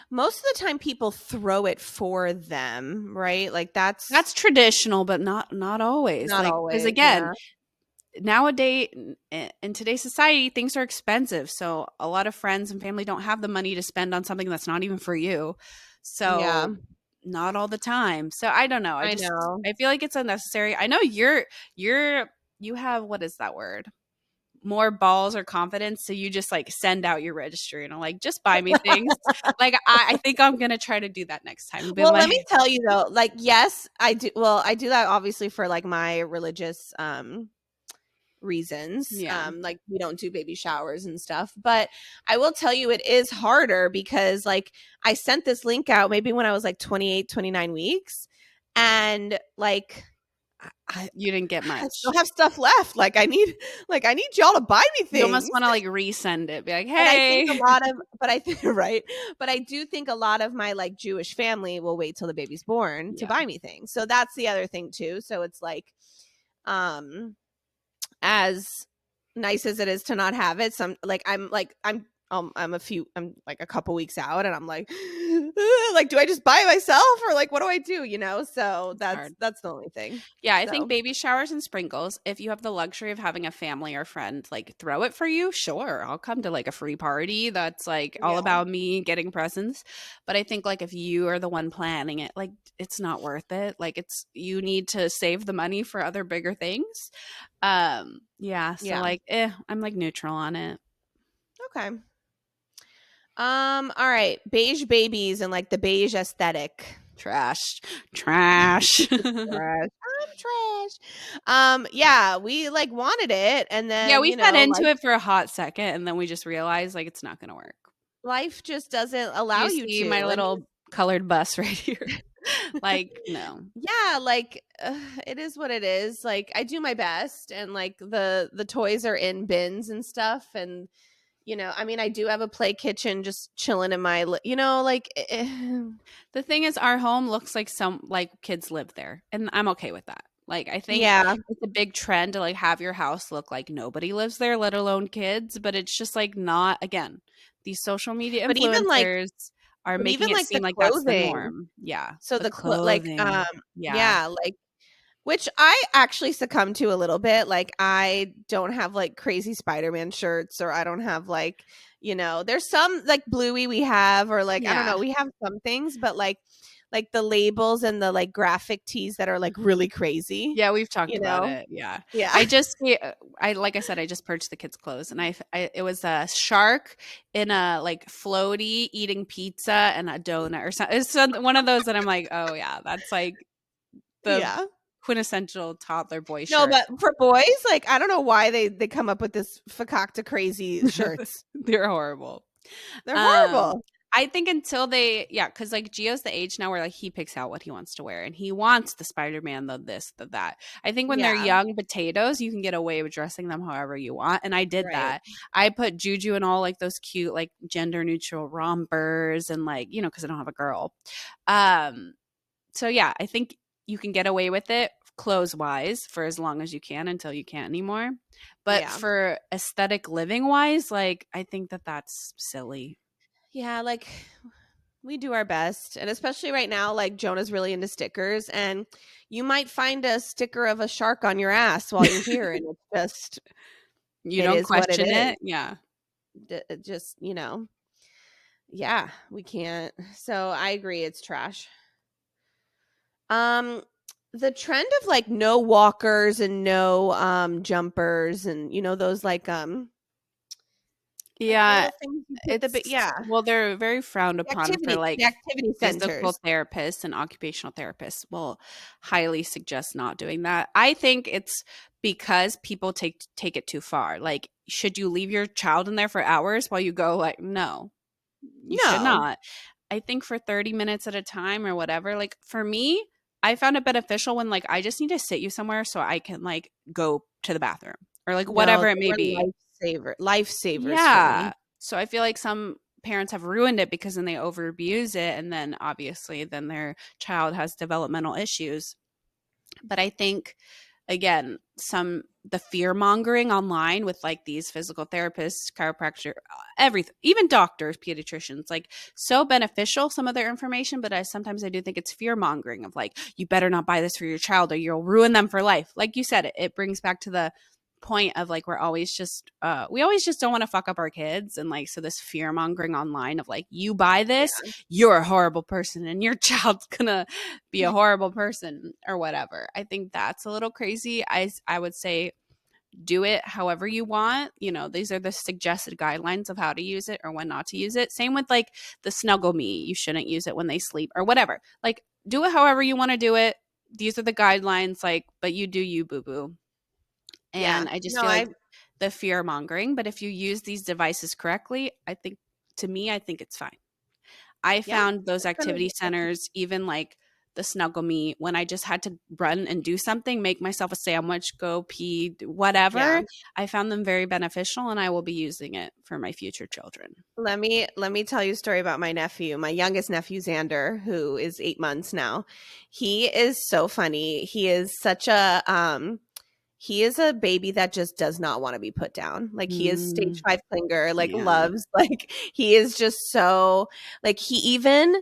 Most of the time people throw it for them, right? Like that's That's traditional, but not always. not Like, because always, again, yeah. nowadays in today's society, things are expensive. So a lot of friends and family don't have the money to spend on something that's not even for you. Yeah. So not all the time. So I don't know. I know. I feel like it's unnecessary. I know you have, what is that word? More balls or confidence. So you just like send out your registry and I'm like, just buy me things. Like I think I'm gonna try to do that next time. Be Well, let like, me tell you though, like yes, I do well, I do that obviously for like my religious reasons. yeah, Like we don't do baby showers and stuff, but I will tell you it is harder because like I sent this link out maybe when I was like 28, 29 weeks and like I you didn't get I still much. have stuff left. Like I need y'all to buy me You almost things. want to like resend it. Be like, And I think a hey. lot of but I think right. But I do think a lot of my like Jewish family will wait till the baby's born to Yeah. buy me things. So that's the other thing too. So it's like um as nice as it is to not have it, some I'm like a couple weeks out and I'm like like do I just buy it myself or like what do I do, you know? So It's hard. that's the only thing. Yeah, I think So, baby showers and sprinkles, if you have the luxury of having a family or friend like throw it for you, sure. I'll come to like a free party that's like all yeah. about me getting presents. But I think like if you are the one planning it, like it's not worth it. Like it's you need to save the money for other bigger things. Yeah, so Yeah. like I'm like neutral on it. Okay. All right. Beige babies and like the beige aesthetic. Trash. Trash. Trash. I'm trash. Yeah, we like wanted it and Yeah, then, we fed into it for a hot second and then we just realized like it's not gonna work. life just doesn't Do allow you you see my to. And little colored bus right here? Like, no. yeah, like it is what it is. Like I do my best and like the toys are in bins and stuff and you know, I mean I do have a play kitchen just chilling in my you know, like The thing is our home looks like some like kids live there, and I'm okay with that. Like, I think yeah. it's a big trend to like have your house look like nobody lives there, let alone kids, but it's just like not again. These social media But even like influencers are but making even it like the seem like that's the clothing. norm. Yeah. So The the clothing. Yeah. yeah, like which I actually succumb to a little bit. Like I don't have like crazy Spider-Man shirts or I don't have like, you know, there's some like Bluey we have or like I don't Yeah. know, we have some things, but like the labels and the like graphic tees that are like really crazy, Yeah, we've talked you about know? it. Yeah. Yeah. I just I like I said I just purchased the kids clothes and I it was a shark in a like floaty eating pizza and a donut or something. It's one of those that I'm like, "Oh yeah, that's like the Yeah. quintessential toddler boy No, shirt." but for boys, like I don't know why they come up with this fakakta crazy shirts. They're horrible. They're Um, horrible. I think until they yeah, because like Gio's the age now where like he picks out what he wants to wear and he wants the Spider-Man, the this, the that. I think when they're Yeah. young potatoes, you can get away with dressing them however you want. And I did Right. that. I put Juju in all like those cute, like gender neutral rompers and like, you know, because I don't have a girl. Um, so yeah, I think you can get away with it clothes wise for as long as you can until you can't anymore. But Yeah. for aesthetic living wise, like I think that that's silly. Yeah, like we do our best. And especially right now, like Jonah's really into stickers and you might find a sticker of a shark on your ass while you're here and it's just You it don't is what it question is. it? Yeah. It just, you know. Yeah, we can't. So I agree it's trash. Um the trend of like no walkers and no jumpers and you know those like the Yeah, little things you put it's yeah, well, they're very frowned upon for, the like, activity physical centers. therapists and occupational therapists will highly suggest not doing that. I think it's because people take it too far. Like, should you leave your child in there for hours while you go? Like, no. You should No. not. I think for 30 minutes at a time or whatever, like for me, I found it beneficial when like I just need to sit you somewhere so I can like go to the bathroom or like No, whatever it they may were be. lifesavers for Yeah. me. So I feel like some parents have ruined it because then they over abuse it and then obviously then their child has developmental issues. But I think again, some the fear mongering online with like these physical therapists, chiropractor, everything, even doctors, pediatricians, like so beneficial some of their information, but sometimes I do think it's fear mongering of like you better not buy this for your child or you'll ruin them for life. Like you said, it brings back to the point of like we're always just we always just don't want to fuck up our kids, and like so this fear mongering online of like you buy this, Yeah. you're a horrible person and your child's gonna be a horrible person or whatever. I think that's a little crazy. I would say do it however you want. You know, these are the suggested guidelines of how to use it or when not to use it. Same with like the snuggle me. You shouldn't use it when they sleep or whatever. Like do it however you want to do it. These are the guidelines, like, but you do you, boo boo. Yeah. And I just No, feel I like the fear mongering, but if you use these devices correctly, I think to me, I think it's fine. I yeah. found those It's been activity centers, even like the Snuggle Me, when I just had to run and do something, make myself a sandwich, go pee, yeah. whatever. I found them very beneficial, and I will be using it for my future children. Let me tell you a story about my nephew, my youngest nephew Xander, who is 8 months now. He is so funny. He is a baby that just does not want to be put down. Like he is stage Mm, 5 clinger, like yeah. loves, like he is just so like he even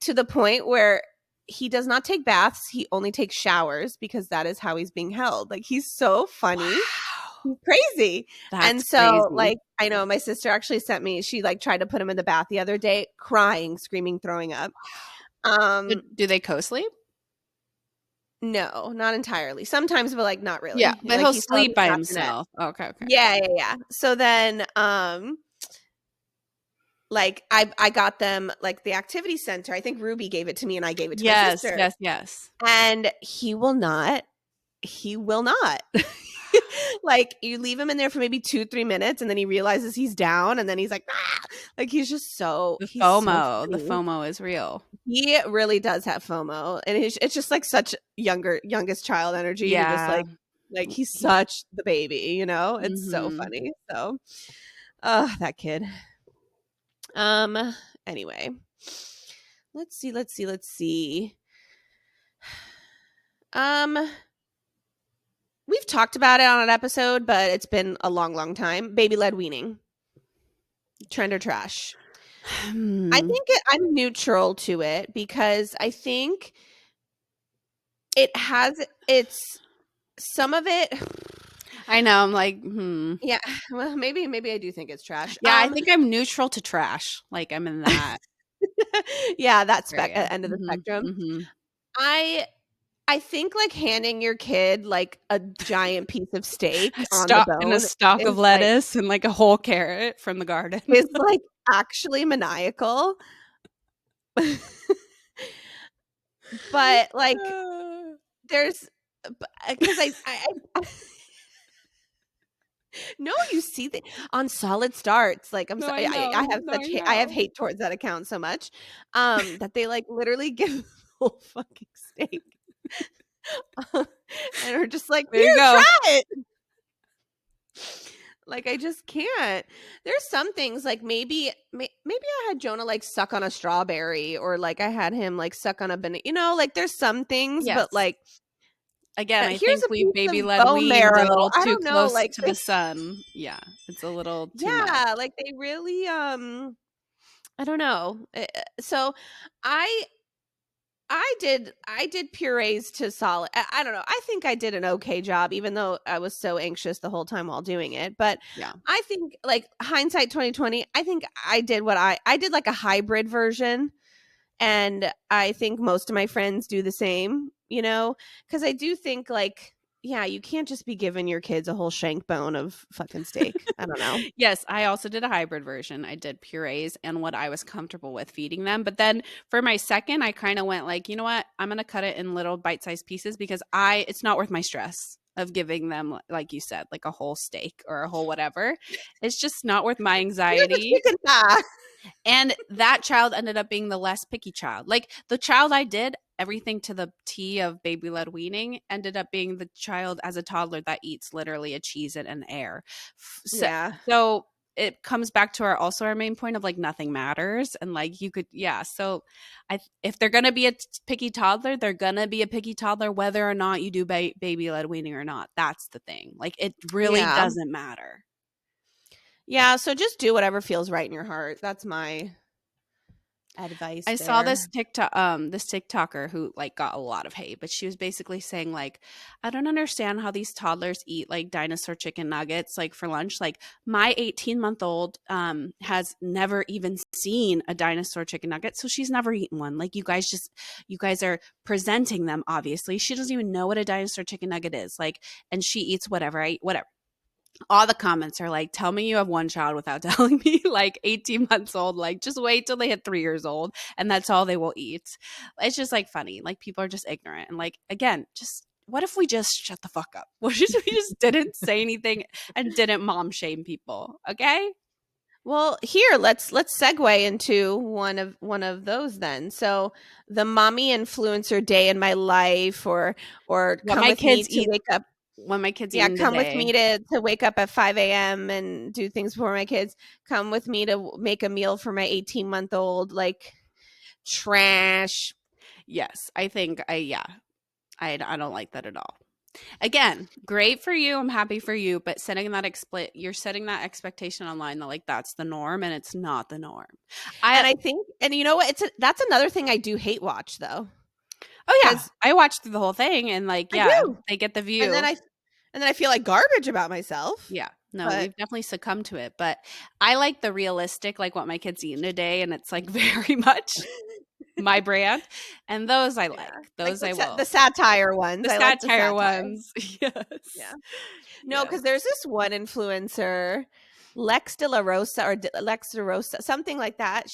to the point where he does not take baths, he only takes showers because that is how he's being held. Like he's so funny. Wow. He's crazy. And That's so crazy. like I know my sister actually sent me, she like tried to put him in the bath the other day, crying, screaming, throwing up. Do, Um do they co-sleep? no, not entirely. Sometimes, but like not Yeah, really. but Like he'll he still has sleep his by bassinet. himself. Okay, okay. Yeah, yeah, yeah. So then like I got them like the activity center. I think Ruby gave it to me and I gave it to my Yes, sister. yes, yes. And he will not. Like you leave him in there for maybe 2-3 minutes and then he realizes he's down and then he's like ah! Like The he's so FOMO, the funny. FOMO is real. He really does have FOMO and it's just like such youngest child energy to just Yeah. like he's He, such the baby, you know? It's so mhm. funny. So that kid. Anyway. Let's see. Um we've talked about it on an episode, but it's been a long time. Baby led weaning. Trend or trash? I Hmm. think I'm neutral to it because I think it has it's some of it. I know. I'm like, hmm. Yeah, well, maybe I do think it's trash. Yeah, I think I'm neutral to trash. Like I'm in that Yeah, that area. end of the Mhm. spectrum. Mhm. I I think like handing your kid like a giant piece of steak A on the stalk and a bone stalk of lettuce and like a whole carrot from the garden. is like actually maniacal. But like there's because I no, you see the on solid starts, like, I'm No, sorry, I I know. have No, I such I have know. hate towards that account so much, that they, like, literally give the whole fucking steak, and are just like, There "Here, you go. try it." Like, I just can't. There's some things, like, maybe I had Jonah, like, suck on a strawberry or, like, I had him, like, suck on a banana. Like, there's some things, but, Yes. like, Again, I here's think a we piece baby of led bone weaned a marrow. little I too don't know, close like, to the sun. Yeah, it's a little too much. yeah, like, they really, I don't know. So I I did purees to solid. I don't know. I think I did an okay job, even though I was so anxious the whole time while doing it. But Yeah. I think like hindsight 2020, I think I did what I did like a hybrid version. And I think most of my friends do the same, because I do think like, yeah, you can't just be giving your kids a whole shank bone of fucking steak. I don't know. Yes, I also did a hybrid version. I did purees and what I was comfortable with feeding them. But then for my second, I kind of went like, you know what? I'm going to cut it in little bite-sized pieces because it's not worth my stress of giving them, like you said, like a whole steak or a whole whatever. It's just not worth my Here's a anxiety. chicken thigh. And that child ended up being the less picky child. Like the child I did everything to the T of baby led weaning ended up being the child as a toddler that eats literally a cheese and an air. So, Yeah. so it comes back to our main point of like nothing matters and like you could so if they're gonna be a picky toddler, they're gonna be a picky toddler whether or not you do baby led weaning or not. That's the thing. Like it really Yeah. doesn't matter. Yeah, so just do whatever feels right in your heart. That's my advice I saw there. this TikToker who like got a lot of hate, but she was basically saying like, I don't understand how these toddlers eat like dinosaur chicken nuggets like for lunch. Like my 18-month-old has never even seen a dinosaur chicken nugget, so she's never eaten one. Like you guys are presenting them obviously. She doesn't even know what a dinosaur chicken nugget is. Like and she eats whatever I eat, whatever. All the comments are like, tell me you have one child without telling me, like 18 months old. Like, just wait till they hit 3 years old and that's all they will eat. It's just like funny. Like, people are just ignorant. And like, again, just what if we just shut the fuck up? What if we just didn't say anything and didn't mom shame people? Okay. Well, here let's segue into one of those then. So, the mommy influencer day in my life, or What come my with me kids to eat, wake up. what my kids Yeah, eating come with me today. to wake up at 5 a.m. and do things for my kids. Come with me to make a meal for my 18-month-old. Like trash. Yes. I don't like that at all. Again, great for you. I'm happy for you, but you're setting that expectation online that like that's the norm and it's not the norm. I And I think, and you know what? That's another thing I do hate watch though, Oh yeah, because I watched through the whole thing and like I yeah, do, they get the and then view. I feel like garbage about myself. Yeah. No, But we've definitely succumbed to it, but I like the realistic like what my kids eat in a day and it's like very much my brand and those I like. yeah, like Those I the will. satire ones. The I like the satire satire. ones. Yes. Yeah. No, Yes. because there's this one influencer, Lex de la Rosa, or Lex de Rosa, something like that.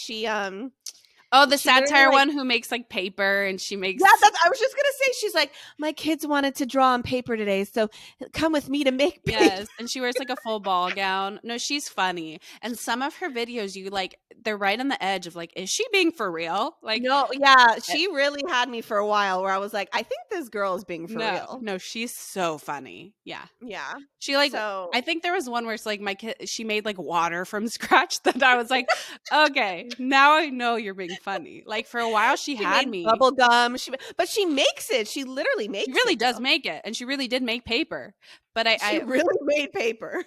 Oh, the She literally satire like, one who makes like paper and she makes yeah, that's, I was just gonna say, she's like, my kids wanted to draw on paper today, so come with me to make paper. Yes, and she wears like a full ball gown. No, she's funny. And some of her videos, you like, they're right on the edge of like, is she being for real? Like, No, yeah, eh, she really had me for a while where I was like, I think this girl is being for no, real. no, she's so funny. Yeah. Yeah. She like, So I think there was one where it's like my kid, she made like water from scratch that I was like, okay, now I know you're being funny. Like for a while, she she had made me. bubble gum. But she makes it. She literally She makes really it does though. make it. And she really did make paper. But She really made paper.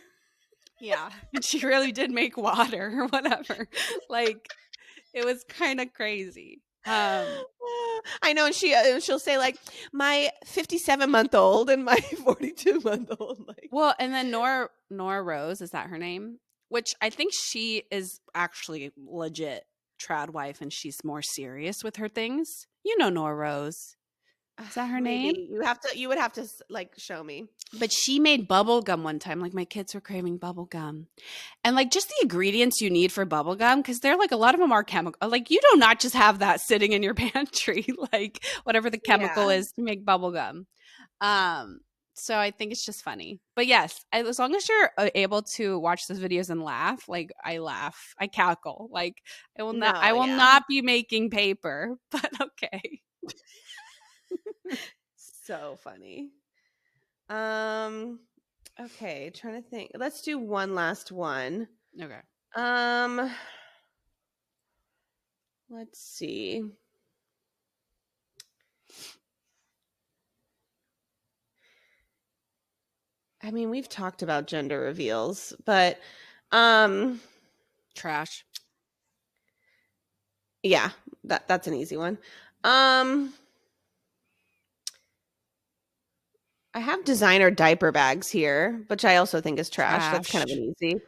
yeah, and she really did make water or whatever. Like, it was kind of crazy. I know, and she'll say like my 57-month-old and my 42-month-old. Like, Well, and then Nora Rose, is that her name? Which I think she is actually legit trad wife and she's more serious with her things. You know Nora Rose. Is that her name? maybe you would have to like show me. But she made bubble gum one time. Like my kids were craving bubble gum. And like just the ingredients you need for bubble gum, because they're like a lot of them are chemical. Like you do not just have that sitting in your pantry, like whatever the chemical Yeah. is to make bubble gum. Um, so I think it's just funny. But yes, as long as you're able to watch those videos and laugh, like I laugh, I cackle. Like I No, will yeah. not be making paper, but okay. So funny. Um okay, trying to think. Let's do one last one. Okay. Um let's see. I mean, we've talked about gender reveals, but um Trash. yeah, that's an easy one. Um I have designer diaper bags here, which I also think is trash. That's kind of an Trash. easy.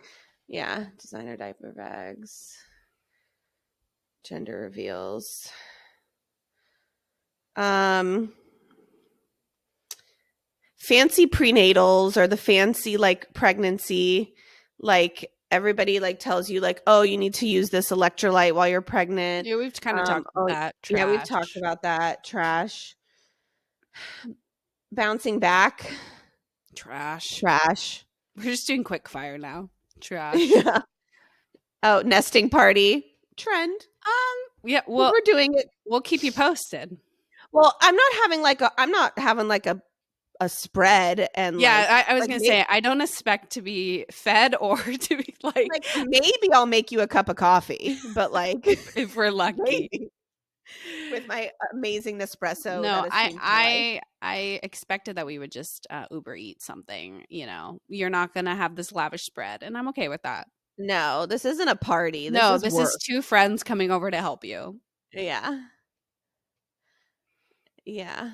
Yeah, designer diaper bags. Gender reveals. Um Fancy prenatals, or the fancy like pregnancy, like everybody like tells you like, oh, you need to use this electrolyte while you're pregnant. Yeah, we've kind of talked about Oh that. yeah, we've talked Trash. about that. Trash. Bouncing back. Trash. Trash. We're just doing quick fire now. Trash. Yeah. Oh, nesting party. trend. Yeah, We're doing it. we'll keep you posted. Well, I'm not having like a spread and Yeah, I was like gonna maybe say I don't expect to be fed or to be like maybe I'll make you a cup of coffee, but like if we're lucky. maybe with my amazing Nespresso that No, has changed my life. I expected that we would just Uber eat something. You're not gonna have this lavish spread, and I'm okay with that. No, this isn't a party. This No, is this is work. two friends coming over to help you. Yeah. Yeah.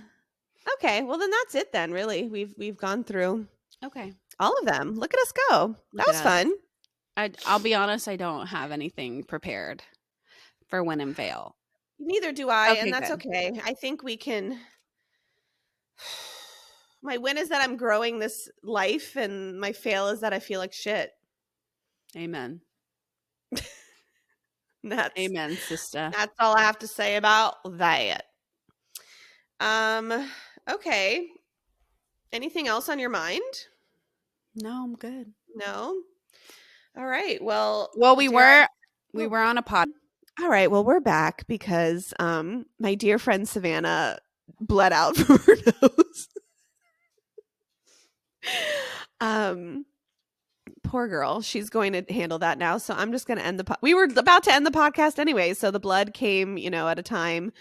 Okay, well then that's it then, really. We've gone through Okay, all of them. Look at us go. That look at was us. fun. I'll be honest, I don't have anything prepared for win and fail. Neither do I, and Okay, that's good. okay. I think we can my win is that I'm growing this life and my fail is that I feel like shit. Amen. That's Amen, sister. that's all I have to say about that. Um okay. Anything else on your mind? No, I'm good. No. All right. Well, Well, dare I we oh, were on a pod. all right. Well, we're back because my dear friend Savannah bled out from her nose. um poor girl. She's going to handle that now. So I'm just going to end we were about to end the podcast anyway, so the blood came, at a time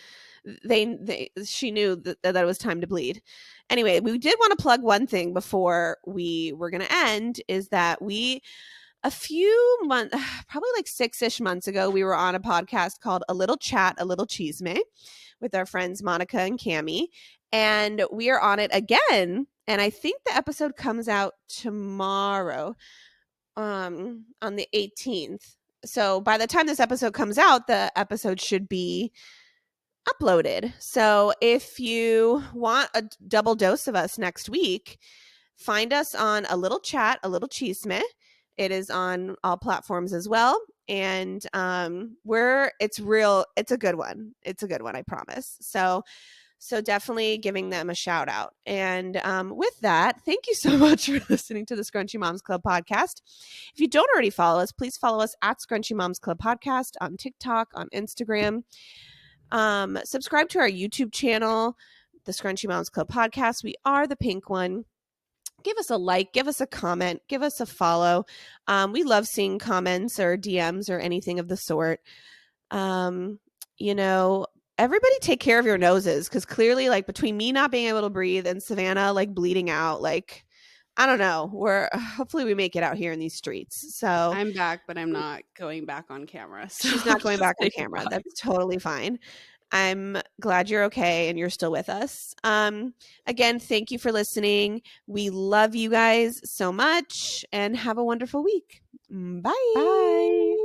she knew that it was time to bleed. Anyway, we did want to plug one thing before we were going to end is that we a few months, probably like 6-ish months ago, we were on a podcast called A Little Chat, A Little Chisme with our friends Monica and Cami. And we are on it again. And I think the episode comes out tomorrow, on the 18th. So by the time this episode comes out, the episode should be uploaded. So if you want a double dose of us next week, find us on A Little Chat, A Little Chisme. It is on all platforms as well. And it's a good one. It's a good one, I promise. So definitely giving them a shout out. And with that, thank you so much for listening to the Scrunchy Moms Club podcast. If you don't already follow us, please follow us at Scrunchy Moms Club podcast on TikTok, on Instagram. Subscribe to our YouTube channel, the Scrunchy Moms Club podcast. We are the pink one. Give us a like, give us a comment, give us a follow. We love seeing comments or DMs or anything of the sort. Um, you know, everybody take care of your noses because clearly, like between me not being able to breathe and Savannah like bleeding out, like I don't know. We're hopefully we make it out here in these streets. So I'm back, but I'm not going back on camera. So she's I'll not going just back on say camera. goodbye. That's totally fine. I'm glad you're okay and you're still with us. Again, thank you for listening. We love you guys so much and have a wonderful week. Bye. Bye.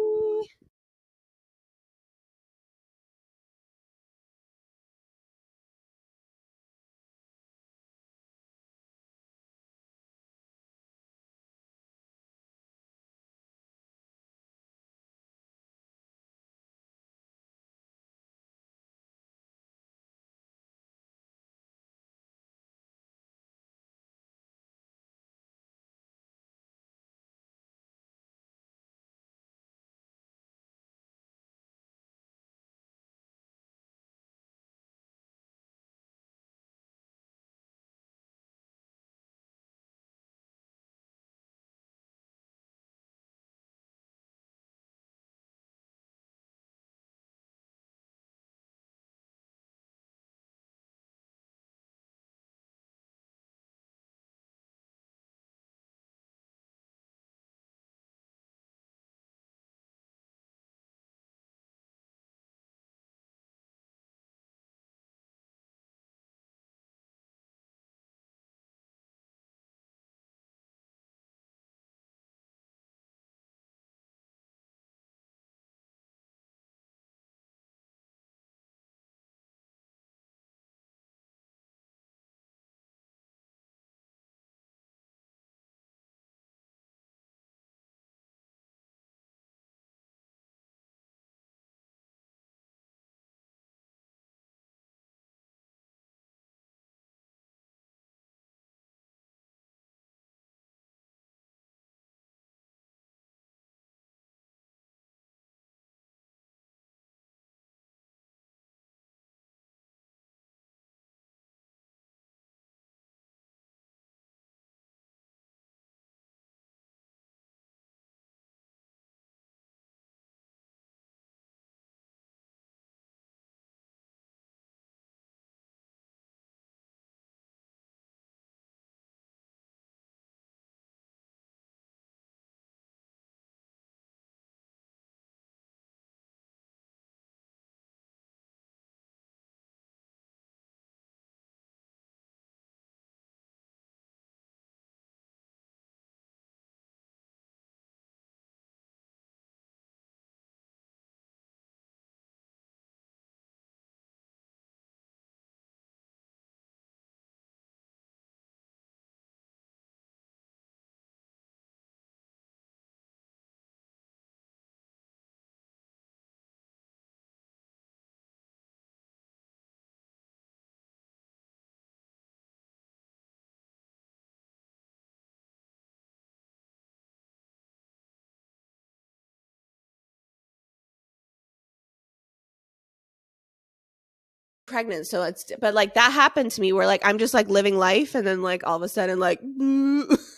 pregnant, so it's but, like, that happened to me where, like, I'm just, like, living life and then, like, all of a sudden, like,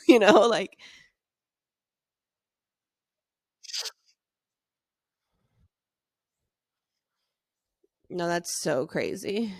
you know, like no, that's so crazy.